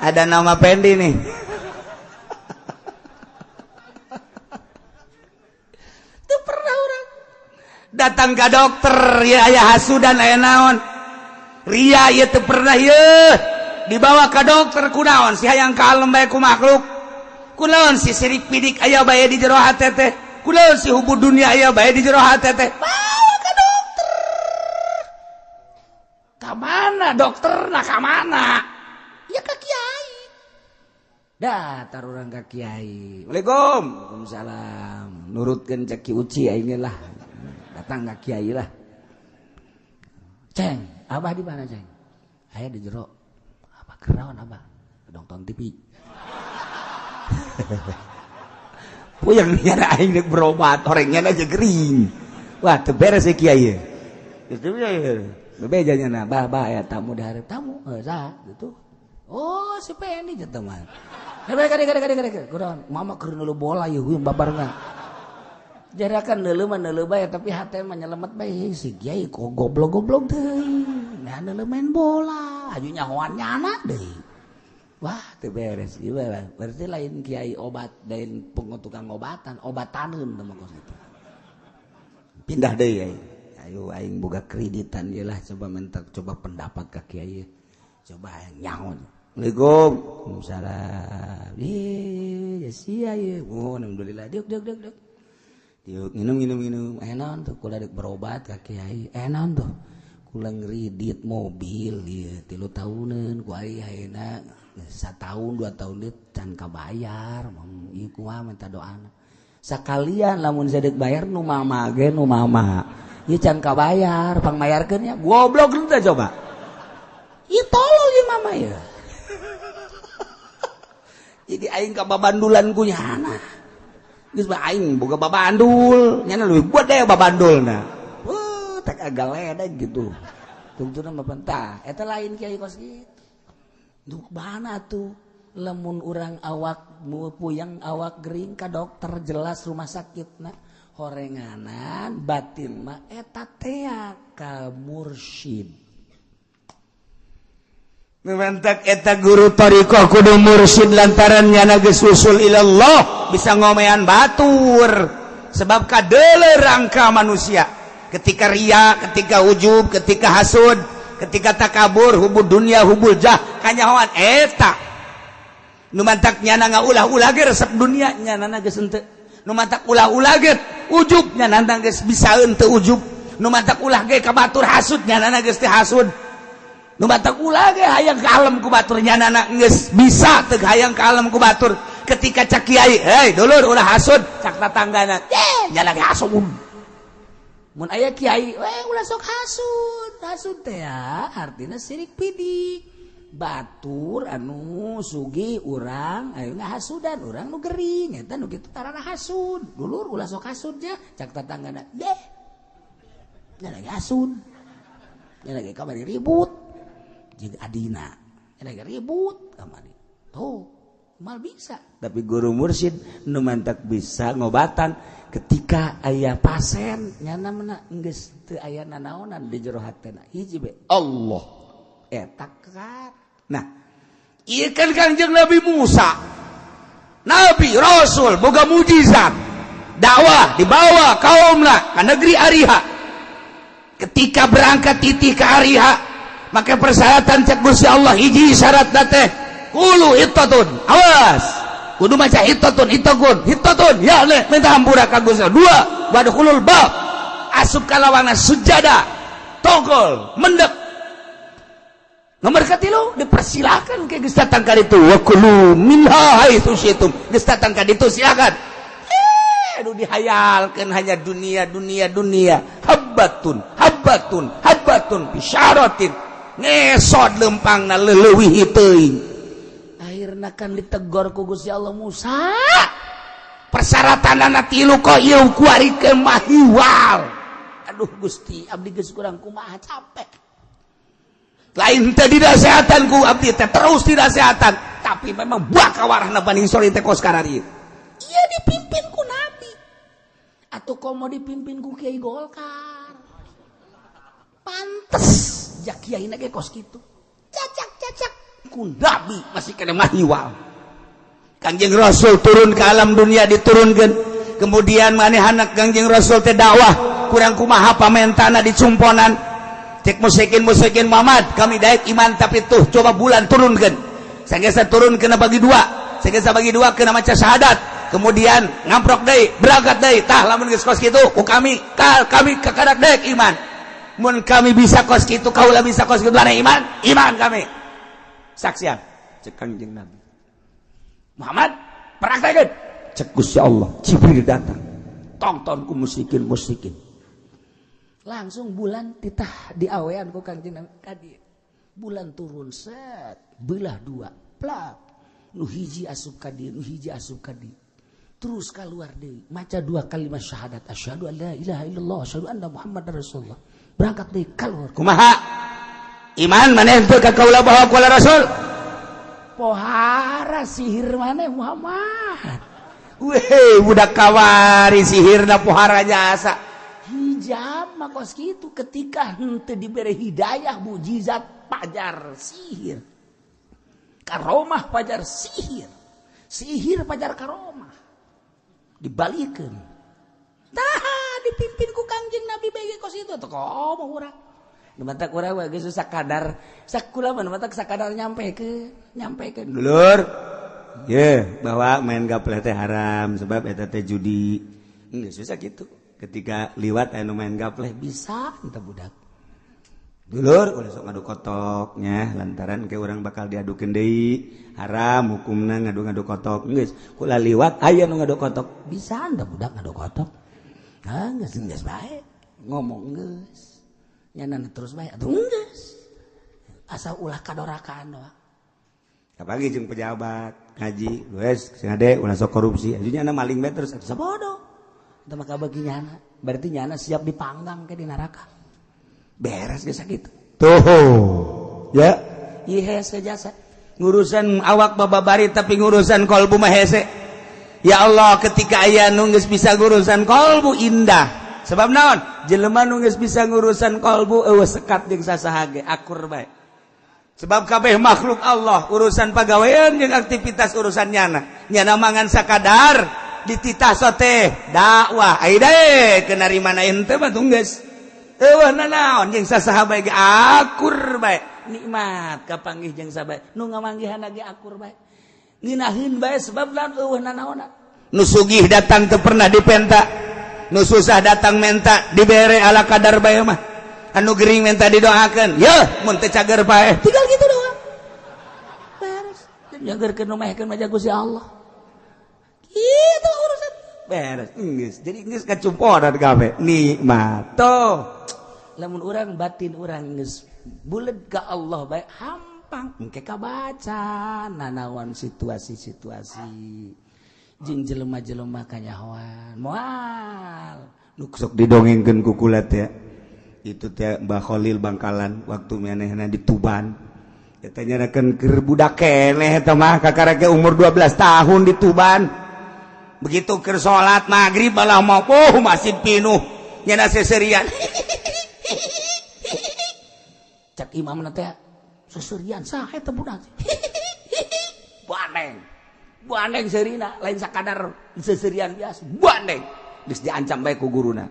Ada nama Pendi nih. Itu pernah orang datang ke dokter ya ayah hasudan ayah naon. Ria ieu teu pernah ieu dibawa ka dokter kunaon si hayang kalem bae ku makhluk. Kunaon si sirik pidik aya bae di jero hate teh. Kunaon si hubud dunia aya bae di jero hate teh. Bawa ka mana dokter nak mana ya ke kiai datar orang ke kiai. Waalaikum. Waalaikumsalam. Nurutkeun ceki uci aing lah datang ke kiai lah. Ceng abah di mana ceng? Aya di jero. Abah kerawan abah nonton TV. Puyeng nyana aing dek berobat orangnya aja gering. Wah teu beres si kiai. Gitu ya. Bebejanya na bah ya tamu dari tamu sah gitu. Oh si Pendi jeung mah. Kade mama keur neuleuh bola ieu huyung babarengan. Jarakan neuleuh mah neuleuh bae tapi hate mah nyelemet bae si kiai kok goblok-goblok deui. Nah neuleuh main bola, aju nyahoan nyana deui. Wah teu beres ieu lah. Berarti lain kiai obat lain tukang obatan, obataneun teh mah kos itu. Pindah deui aing. Ayo aing boga kreditan ieu lah coba mentak coba pendapat ka kiai. Coba nyaho. Assalamualaikum. Waalaikumsalam. Ya sia ieu. Oh alhamdulillah. Diuk. Diuk minum. Enaon tuh kula dek berobat ka kiai. Enaon tuh. Kula ngredit mobil ieu 3 tahunan ku ai ayeuna 1 tahun 2 tahun deui can kabayar. Ieu kumaha minta doana. Sakalian lamun sadek bayar nu mama ge nu mama. Ieu can kabayar, pangmayarkeun nya. Goblok teh coba. Ieu tolol ieu mama ya. Jadi aing ka babandulan ku nyana. Geus mah aing boga babandul, nyana leuwih buat deh babandulna. Wah, tak agak ledeg gitu. Tungtuna mah pentah, eta lain kiai kos kitu. Duh bana tuh. Lamun urang awak puyeng awak gering ka dokter jelas rumah sakitna horenganan batin mah eta teh ka mursyid. Mentak eta guru thariqah kudu mursyid lantaran nyana geus usul ilallah bisa ngomean batur sebab kadeuleur rangka manusia ketika ria, ketika ujub, ketika hasud, ketika takabur, hubul dunia, hubul jah kanyahoan eta nu mantak nyana ngaulah-ulah ge resep dunia nyana geus henteu nu mantak ulah-ulah ge ujub nyana geus bisa henteu ujub nu mantak ulah ge ka batur hasud nyana geus teu hasud nu mantak ulah ge hayang ka alam ku batur nyana geus bisa teu hayang ka alam ku batur ketika cak kiai hei dulur ulah hasud cak tatanggana nyana ge hasud mun aya kiai ulah sok hasud teh ya artina sirik pidik batur anu sugi urang ayeuna hasudan urang nu gering eta nu kitu tarana hasud dulur ulah sok hasudnya cak tatanggana deh nya lagi hasud nya lagi kamari ribut jeung adina nya lagi ribut kamari tuh mal bisa tapi guru mursyid nu mantak bisa ngobatan ketika aya pasien nyana mena geus teu aya nanaonan di jero hatena hiji be Allah eta kan. Nah, ieu kan Kangjeng Nabi Musa. Nabi Rasul boga mujizat. Dakwah dibawa kaumna ka negeri Ariha. Ketika berangkat titih ke Ariha, maka persyaratan cek Gusti Allah hiji syaratna teh qulu hittatun. Awas. Kudu maca hittatun ya le minta hampura ka Gusti. 2 wadkhulul bab. Asup ka lawangan sujada. Tongkol mendek. Nomor katilu dipersilakan ke geus datang ka ditu wa kulu minha haitsu syi'tum geus datang ka ditu silakan. Anu dihayalkeun hanya dunia habbatun bisyaratin ngesod lempangna leuwih teuing. Akhirna kan ditegor ku Gusti Allah Musa. Persyaratanna tilu kok ieu kuarikeun mah hiwal. Aduh Gusti abdi geus kurang kumaha capek. Lain teh dinasehatanku abdi teh terus dinasehatan tapi memang buah kawarahna Bani Israil teh kos karari iya dipimpin ku Nabi atuh komo dipimpin ku Kiai Golkar pantes jak kiai na ge kos kitu cacak ku Nabi masih kena mahiwal Kangjeng Rasul turun ke alam dunia diturunkeun kemudian manehna Kangjeng Rasul teh dakwah kurang kumaha pamentana dicumponan cek musyrikin Muhammad kami daek iman tapi tuh coba bulan turunkan sanggeus turunkeun bagi 2 sanggeus bagi 2 kena maca syahadat kemudian ngamprok deui berangkat deui tah lamun geus kos kitu ku kami kakadak daek iman mun kami bisa kos kitu kaula bisa kos kitu iman kami saksian cek Kangjeng Nabi Muhammad praktekeun cek Gusti Allah Jibril datang tonton ku musyrikin langsung bulan titah diawean ku Kangjeng Nabi kadi bulan turun set belah dua plak nu hiji asup kadi nu hiji asup kadi terus keluar deui maca dua kalimat syahadat asyhadu an la ilaha illallah asyhadu anna muhammadar rasulullah berangkat deui keluar kumaha iman maneh teu ka kaula bahwa qala rasul pohara sihir maneh Muhammad weh budak kawari sihirna pohara jasa hijab mah kos kitu ketika henteu dibere hidayah mujizat pajar sihir karomah pajar sihir pajar karomah dibalikeun tah dipimpin ku Kangjeng Nabi bege kos itu teh komo urang nu mata urang we geus sakadar sakula mah mata sakadar nyampekeun dulur ye bahwa main gapleh teh haram sebab eta teh judi geus susah kitu ketika liwat anu main gapleh bisa entah budak dulur ulah sok ngadu kotoknya lantaran ke urang bakal diadukeun deui haram hukumna ngadu-ngadu kotok geus kula liwat aya nu ngadu kotok bisa anda budak ngadu kotok geus bae ngomong geus nyanan terus bae atuh geus asal ulah kadorakaan doang kapagi jeung pejabat ngaji geus ngade ulah sok korupsi ajunya na maling bae terus sabodo teu maka bagi nyana berarti nyana siap dipanggang ke di neraka beres geus sakitu tuh ya ieu hese jasa ngurusan awak bababari tapi ngurusan kolbu mah hese ya Allah ketika aya nu geus bisa ngurusan kolbu indah sebab naon jelema nu geus bisa ngurusan kolbu eueuh sekat jeung sasaha ge akur bae sebab kabeh makhluk Allah urusan pagawean jeung aktivitas urusan nyana mangan sakadar dititah sote dakwah ai dae kenarima na henteu mah geus eueuh nanaon jeung sasaha bae ge akur bae nikmat kapanggih jeung sabae nu ngamanggihan ge akur bae nginaheun bae sebab laon eueuh nanaonna nu sugih datang teu pernah dipenta nu susah datang menta dibere ala kadar bae mah anu gering menta didoakeun yeuh mun teu cager bae tinggal kitu doang beres nyageurkeun nu mehkeun mah Gusti Allah kitu urusan beres geus jadi geus kacumporan kabeh nikmat toh lamun urang batin urang geus bulet ka Allah bae hampang engke kabaca nanaon situasi-situasi jeung jelema-jelema kanyahoan moal nu sok didongengkeun ku kula teh itu teh Mbah Khalil Bangkalan waktu manehna di Tuban eta nyarakeun keur budak keneh eta mah kakareke umur 12 tahun di Tuban begitu keur salat magrib balah mau masjid pinuh nyana seserian cak imam nanti seserian saha eta budak bandeng serina lain sakadar seserian biasa bandeng geus diancam bae ku guruna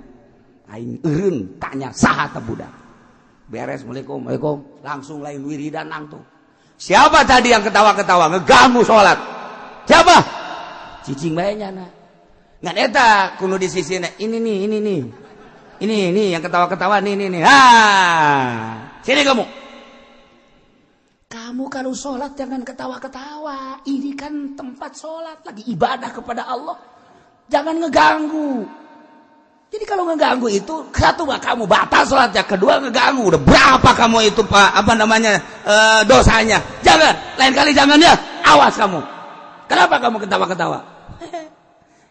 aing eureun tanya saha eta budak beres Assalamualaikum langsung lain wiridan nangtung siapa tadi yang ketawa-ketawa ngeganggu salat siapa cicing bae nyana ngan eta kudu di sisina ini nih yang ketawa-ketawa nih sini kamu kalau sholat jangan ketawa-ketawa ini kan tempat sholat lagi ibadah kepada Allah jangan ngeganggu jadi kalau ngeganggu itu satu kamu batal sholatnya kedua ngeganggu udah berapa kamu itu dosanya jangan lain kali jangan ya awas kamu kenapa kamu ketawa-ketawa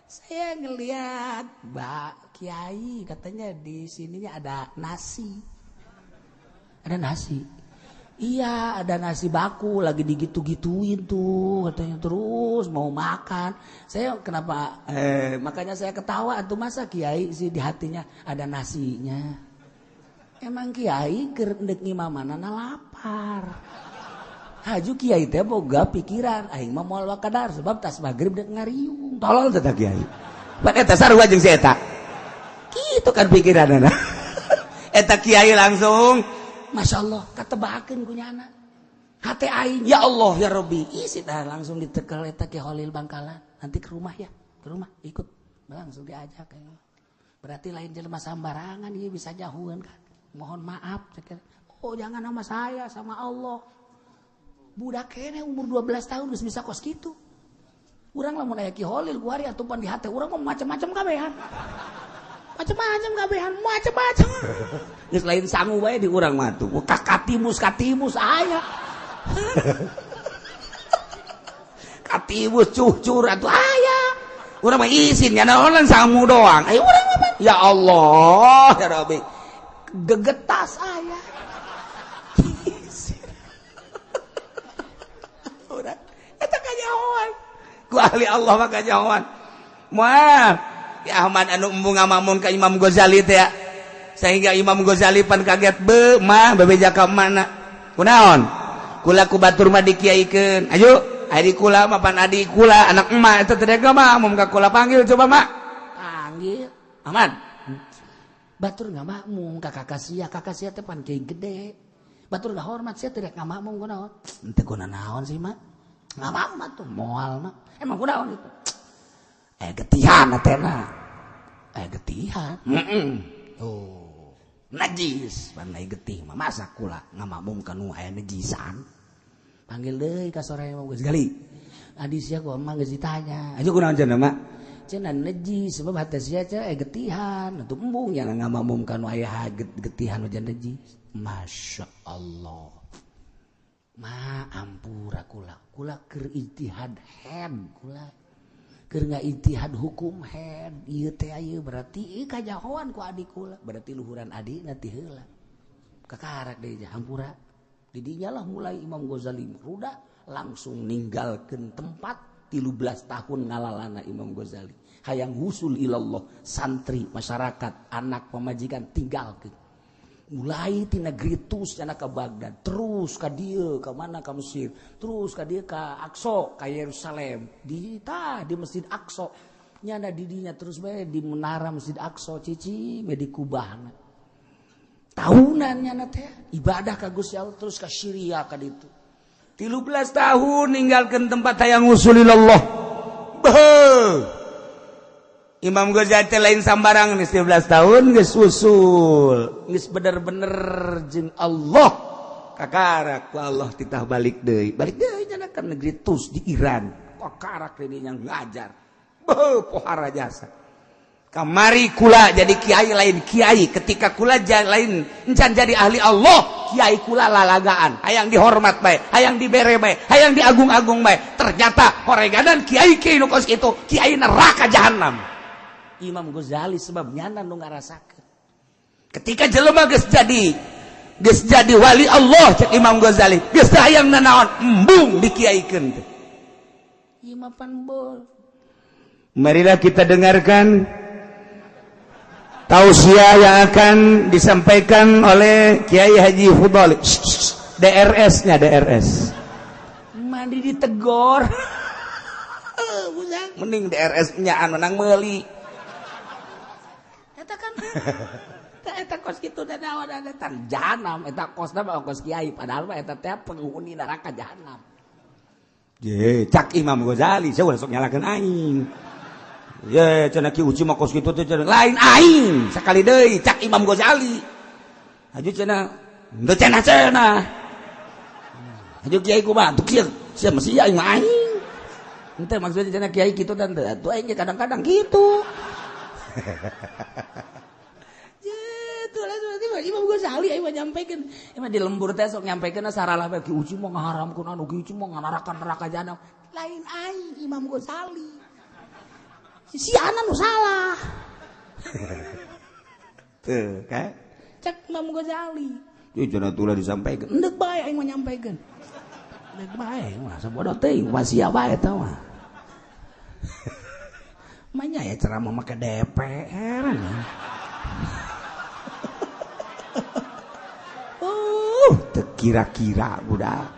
saya ngelihat Mbak Kiai katanya di sininya ada nasi. Iya, ada nasi baku lagi digitu-gituin tuh katanya terus mau makan. Saya kenapa makanya saya ketawa tuh masa Kiai sih di hatinya ada nasinya. Emang Kiai keur endek ngimamanana lapar. Haju Kiai teh boga pikiran aing mah moal wakadar sebab tas magrib dek ngariung. Tolol teh Kiai. Pan eta sarua jeung si eta. Kitu kan pikiranna. Eta Kiai langsung Masya Allah katebakeun ku nyana. Hate aing ya Allah ya Rabbi. Isi dah langsung ditekel eta Ki Khalil Bangkalan. Nanti ke rumah ya. Ke rumah ikut. Langsung diajak. Berarti lain jelema sambarangan ieu bisa jauhan kan. mohon maaf. Oh jangan sama saya, sama Allah. Budak kene umur 12 tahun geus bisa kos kitu. Urang lamun aya Ki Holil ku hari atupan di hate urang mah macam-macam kabehan. Macam-macam kabehan, macam-macam. Geus lain sangu bae di urang mah tuh. Katimus aya. Katimus cucur atuh aya. Urang mah izin nya naon sangu doang. Ayo urang mah. Ya Allah, ya Rabbi. Gegetas aya. Urang eta kanyahoan. Ku ahli Allah mah kanyahoan. Moal ya Ahmad anu embung ngamamun ka Imam Ghazali teh ya. Sehingga Imam Ghazali pan kaget mah bebeja ka mana. Kunaon? Kula ku batur mah dikiaikeun. Ayo, adi kula mah pan adi kula anak emak eta teh mah mun ka kula panggil coba mak. Panggil. Ahmad. Batur ngamakmum ka kakak sia teh pan kiai gede. Batur hormat sia teh rek ngamakmum kunaon? Henteu kuna naon sih mak. Ngamakmum tuh moal mah. Emang kunaon itu? Getihan atena. Getihan. Oh, najis. Pandai getih mah masa kula ngamakmum kanu aya najisan. Panggil deui ka sore Imam Ghazali. Adi sia ku mah geus ditanya. Aja kunaon cenah mak? Cenah najis sebab hate sia teh getihan. Atuh embung nya ngamakmum kanu aya getihan jan najis. Masyaallah. Ma ampura kula. Kula keur ijtihad head kula. Keur ngaijtihad hukum head. Ieu teh aya berarti ieu kajahoan ku adik kula. Berarti luhuran adikna ti heula. Kakarak deui hampura. Di dinya lah mulai Imam Ghazali ruda langsung ninggalkeun tempat 13 tahun ngalalana Imam Ghazali. Hayang husul ilallah, santri, masyarakat, anak pemajikan tinggalkeun. Mulai ti negeri Tus cenah ka Baghdad, terus ka dieu ka mana ka Mesir, terus ka dieu ka Aqsa, ka Yerusalem, di Masjid Aqsa. Nya di dinya terus bae di menara Masjid Aqsa cici me di kubahna. Tahunan nya teh ibadah ka Gusti Allah terus ka Syria ka ditu. 13 tahun ninggalkeun tempat hayang usulillah. Imam Ghazali teh lain sambarang geus 13 tahun geus usul. Geus bener-bener jeung Allah. Kakarak ku Allah titah balik deui. Balik deui cenah ka negeri Tus di Iran. Kakarak deui nya ngajar. Pohara jasa. Kamari kula jadi kiai lain kiai. Ketika kula lain encan jadi ahli Allah, kiai kula lalagaan. Hayang dihormat bae, hayang dibere bae, hayang diagung-agung bae. Ternyata horeganan kiai nu kos itu kiai neraka jahanam. Imam Ghazali sebab nyana nu ngarasakeun. Ketika jelema geus jadi wali Allah cek Imam Ghazali, geus hayang nanaon embung dikiaikeun teh. Imam panbol. Marilah kita dengarkan tausiah yang akan disampaikan oleh Kiai Haji Fudhali. DRS-nya DRS. Mandi ditegor. Mending DRS-nya anu nang meuli. Eta kan eta kos kitu teh naon eta jahanam, eta kosna mah kos kiai padahal mah eta teh penghuni neraka jahanam. Ye, cak Imam Ghazali, saya udah sok nyalakeun aing. Ye, cenah Ki Uci mah kos kitu teh lain aing, sakali deui cak Imam Ghazali. Aju cenah, teu cenah. Aju kiai kumaha? Tuh kieu, sia mesti aing mah aing. Henteu maksudna cenah kiai kitu dan teu aing kadang-kadang kitu. Gitu lah tiba Imam Ghazali aing mah nyampekeun. Emang di lembur teh sok nyampekeun saralah bae Ki Uci mah ngaharamkeun anu Ki Uci mah neraka jahanam. Lain aing Imam Ghazali. Si anak nu salah. Tuh, kan? Cek Imam Ghazali. Ieu cenah tulah disampaikan. Endek bae aing mah nyampaikan. Endek bae mah sabodo teuing wasia bae eta mah. Manya ya ceramah make DPR. Teu kira-kira budak.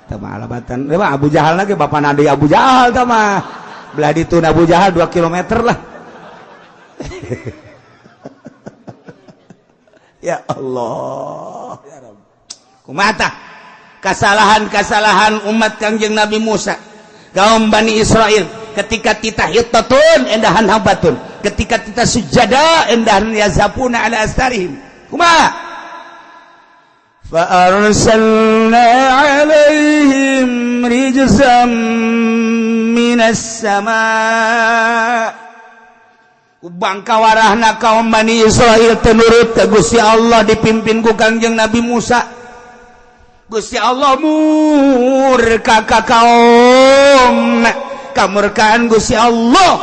Teu mah alabatan. Abu Jahal lagi bapak Nadi Abu Jahal tah mah. Belah ditu Abu Jahal 2 kilometer lah. Ya Allah, ya Rabb. Kumata kesalahan-kesalahan umat Kangjeng Nabi Musa, kaum Bani Israel ketika titahiyatun endahan habatun, ketika kita sujada endahan yazapuna ala astarihim. Kumaha? فأرسلنا عليهم رجزا من السماء bangka warahna kaum Bani Israil tenurut ke Gusti Allah dipimpin ku Kangjeng Nabi Musa. Gusti Allah murka ka kaum kamurkaan Gusti Allah,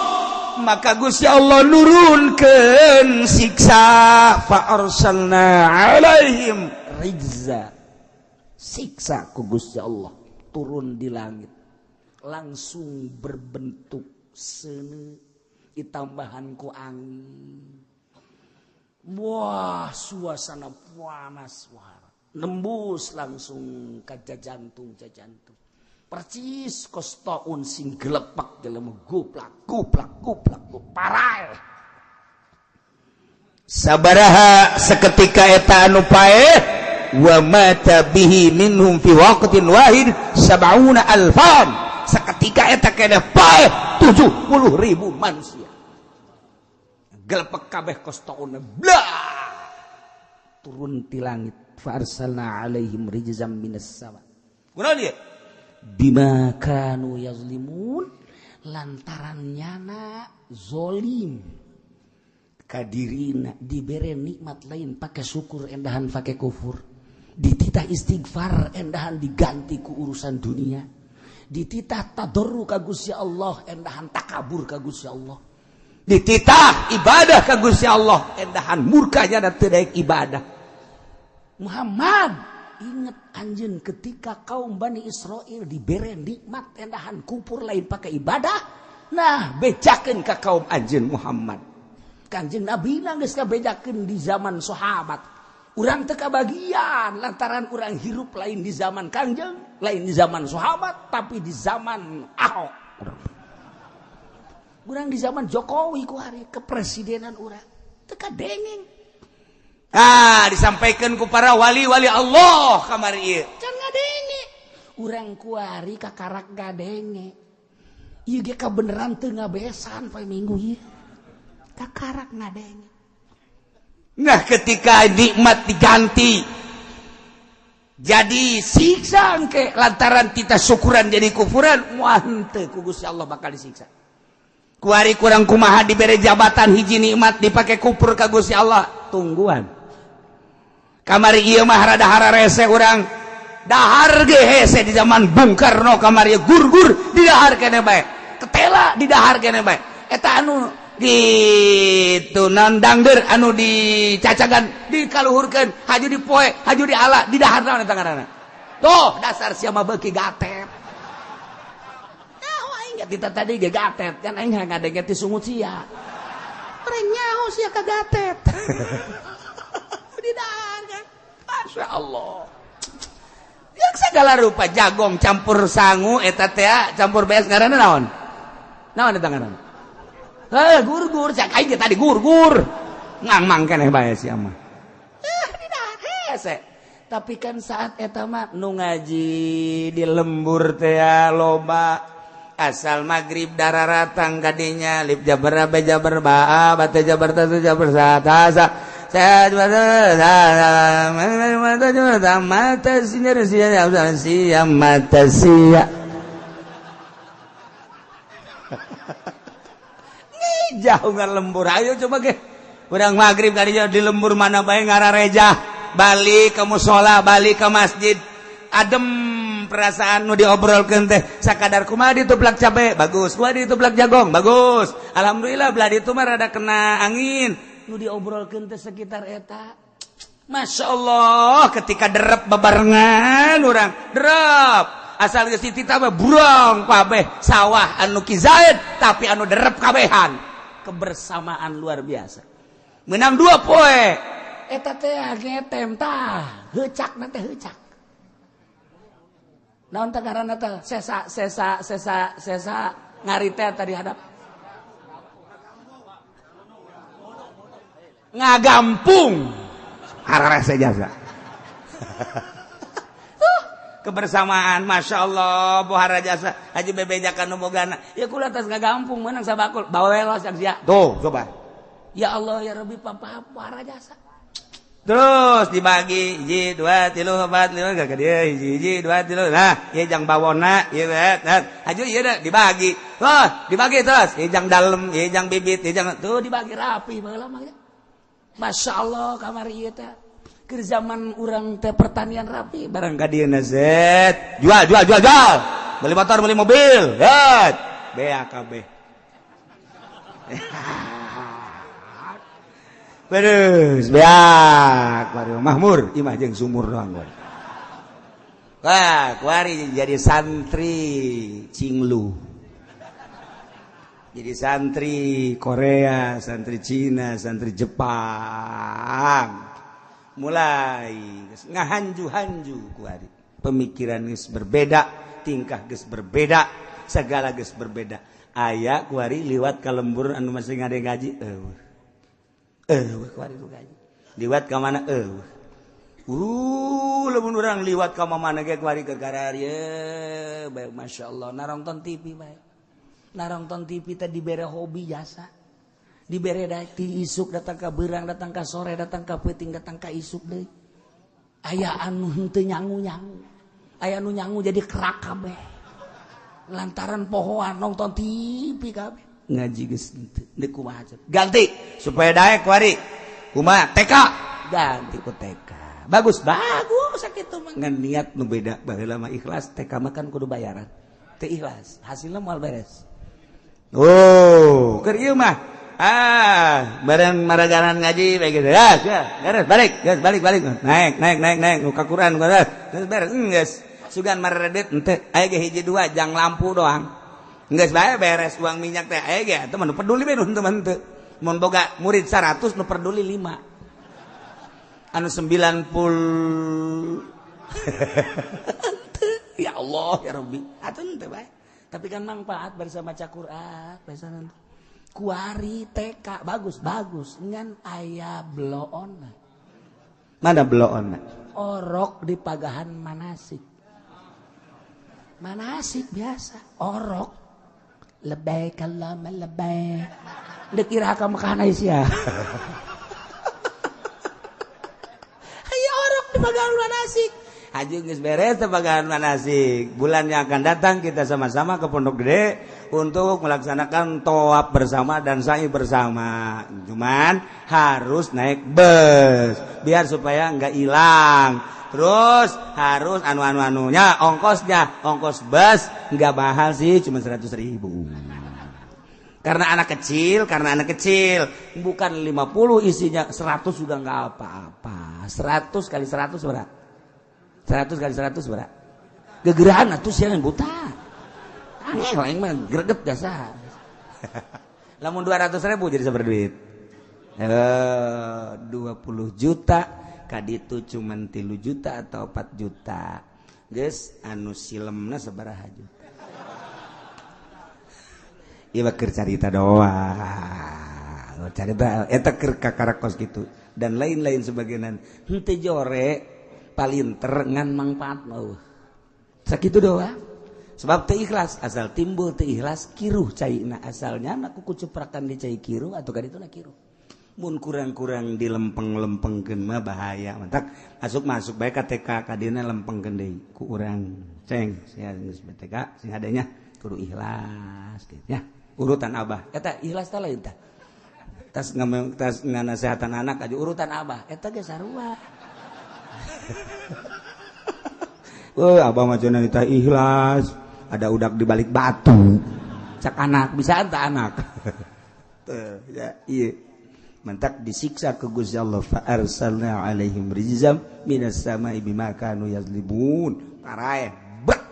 maka Gusti Allah nurunkeun siksa fa arsalna alaihim rijza, siksa ku Gusti Allah turun di langit langsung berbentuk seuneu ditambahan ku angin. Wah, suasana panas, nembus langsung ke jantung. Percis kostoun sing gelepak jelema guplak parah. Sabaraha seketika eta anu paeh wa mata bihi minhum fi waqtin wahid 70 alfan. Seketika eta kena paeh 70.000 manusia. Gelepek kabeh kostouna blah turun ti langit fa arsalna alaihim rijzam minas sama. Kunaon ieu? Bima kanu yazlimun, lantaran nyana zolim kadirina dibere nikmat lain pakai syukur endahan pakai kufur, dititah istighfar endahan diganti ku urusan dunia, dititah tadarru ka Gusti Allah endahan takabur ka Gusti Allah, dititah ibadah ka Gusti Allah endahan murkanya dan teu daek ibadah. Muhammad, ingat anjeun ketika kaum Bani Israil dibere nikmat endahan kupur lain pakai ibadah, nah bejakeun ka kaum anjeun Muhammad. Kanjeng Nabi geus kabejakeun di zaman sahabat. Urang teu kabagian lantaran urang hirup lain di zaman Kanjeng, lain di zaman sahabat, tapi di zaman Ahok. Urang di zaman Jokowi ku hari kepresidenan urang teu kadengeng. Disampaikan ku para wali-wali Allah kamari ieu. Can ngadenge. Urang ku hari kakarak ngadenge. Ieu ge kabeneran teu ngabesan poe Minggu ieu. Kakarak ngadenge. Nah, ketika nikmat diganti jadi siksa engke lantaran kita syukuran jadi kufuran, moal henteu ku Gusti Allah bakal disiksa. Kuari kurang kumaha dibere jabatan hiji nikmat dipake kufur ka Gusti Allah, tungguan. Kamari ieu mah rada hararese urang. Dahar ge hese di zaman Bung Karno kamari gur-gur di dahar keneh bae. Ketela di dahar keneh bae. Eta anu gitu nandangder anu dicacagan dikaluhurkeun haju dipoe haju diala di dahar naon eta ngaranna. Tuh dasar sia mah beuki gatet. Kita tadi ge gatet kan aing ngadenge ti sungut sia. Teu nyaho sia ka gatet. Di dahar kan. Masya Allah. Yang segala rupa jagong campur sangu eta teh campur bees ngaranna naon? Naon eta ngaranna? Gur-gur cak aing tadi gur-gur. Ngamang keneh bae sia mah. Di dahar hese. Tapi kan saat eta mah nu ngaji di lembur teh loba. Asal maghrib dararatang kadinya lip jabar be jabar ba bate jabar ta jabar satasa saya mata sinyar sia mata sia nih jauh ngan lembur. Ayo coba ge urang maghrib kadinya di lembur mana bae ngarareja balik ke musola balik ke masjid adem perasaan nu diobrolkeun teh sakadar kumaha ditublak cabe bagus, kumaha ditublak jagong bagus, alhamdulillah belah ditu mah rada kena angin nu diobrolkeun teh sekitar eta. Masya Allah, ketika derep bebarengan urang derep asal geus dititah mah burong kabeh sawah anu kizaid tapi anu derep kabehan, kebersamaan luar biasa. Menang 2 poe eta teh ngetem tah heucakna teh heucak. Naon teh ngaranna teh sesa ngari teh tadi hadap ngagampung hararese jasa. Kebersamaan Masya Allah bohara jasa haji bebejakan nu bogana ya kula tos ngagampung meunang sabakul bawelos sia tuh coba ya Allah ya Rabbi papa bohara jasa Terus dibagi 1 2 3 4 5 ka dia 1 2 3 nah ieu jang bawona ieu aju ieu da dibagi dibagi terus ieu jang dalem ieu jang bibit ieu jang tuh dibagi rapi baheula mah masyaallah kamari ieu teh keur zaman urang teh pertanian rapi barang ka dieu na zet jual beli motor beli mobil zet bea kabeh beres beak bari mahmur imah jeung sumur doang gua. Wah, kuari jadi santri Cinglu. Jadi santri Korea, santri Cina, santri Jepang. Mulai ngahanju-hanju kuari. Pemikiran geus berbeda, tingkah geus berbeda, segala geus berbeda. Aya kuari liwat ka lembur anu masih ngade gaji liwat ke mana lamun urang liwat ka mana ge kuari ke gararieu bae masyaallah narongton TV bae narongton TV teh dibere hobi jasa dibere ti isuk datang ka beurang datang ka sore datang ka peuting datang ka isuk deui aya anu henteu nyangu-nyangu aya anu nyangu jadi kerak kabeh lantaran pohoan nonton TV kabeh ngaji geus teu kumaha ganti supaya daek kuari kumaha TK ganti ku TK bagus sakitu mah ngan niat nu beda baheula mah ikhlas TK mah kan kudu bayaran teu ikhlas hasilna moal beres keur ieu mah bareng maraganan ngaji bae gitu beres balik naik nu ka Quran beres geus sugan maredet henteu aya ge hiji dua jang lampu doang geus bae beres uang minyak teh aya ge teu mah peduli we nu teu mun boga murid 100 nu peduli 5 anu 90 ya Allah ya Rabbi atuh teu bae tapi kan manfaat bersama maca Quran bersama kuari TK bagus ngan aya bloon mana bloon orok di pagahan manasik biasa orok lebay kalam lebay dek ira ka makan Aisyah ayo orok di pagahan manasik haji geus beres teh pagahan manasik bulan yang akan datang kita sama-sama ke Pondok Gede untuk melaksanakan tawaf bersama dan sa'i bersama cuman harus naik bus biar supaya enggak hilang terus harus anu-anunya ongkos bus enggak mahal sih cuma 100.000 karena anak kecil bukan 50 isinya 100 sudah enggak apa-apa 100 kali 100 berapa 100 kali 100 berapa gegerahan atuh sieunan buta lain mah greget jasa lamun 200.000 jadi sabar duit 20 juta kaditu cuman 3 juta atau 4 juta geus anu silemna sabaraha juta ieu mah keur carita doang carita eta keur kakarakos kitu dan lain-lain sebagainan henteu jore palinter ngan mangpaat mah sakitu doang sebab teu ikhlas asal timbul teu ikhlas kiruh caina asalnya na kuku ceprakan di cai kiruh atau kadituna kiruh mun kurang-kurang dilempeng-lempengkeun mah bahaya mantak masuk bae ka TK ka dina lempengkeun deui ku urang ceng sia geus TK sing adanya kudu ikhlas gitu ya urutan abah eta ikhlas teh lain tah tas nganasehatan anak aja urutan abah eta ge sarua abah mah cenah teh ikhlas ada udak di balik batu cak anak bisa anta anak tuh ya iya mantak disiksa ke Gusti Allah fa arsalna alaihim rizam minas sama'i bima kanu yazlibun parae bak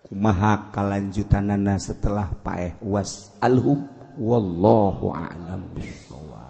kumaha kalanjutanana setelah paeh was alhum wallahu a'lam bissawab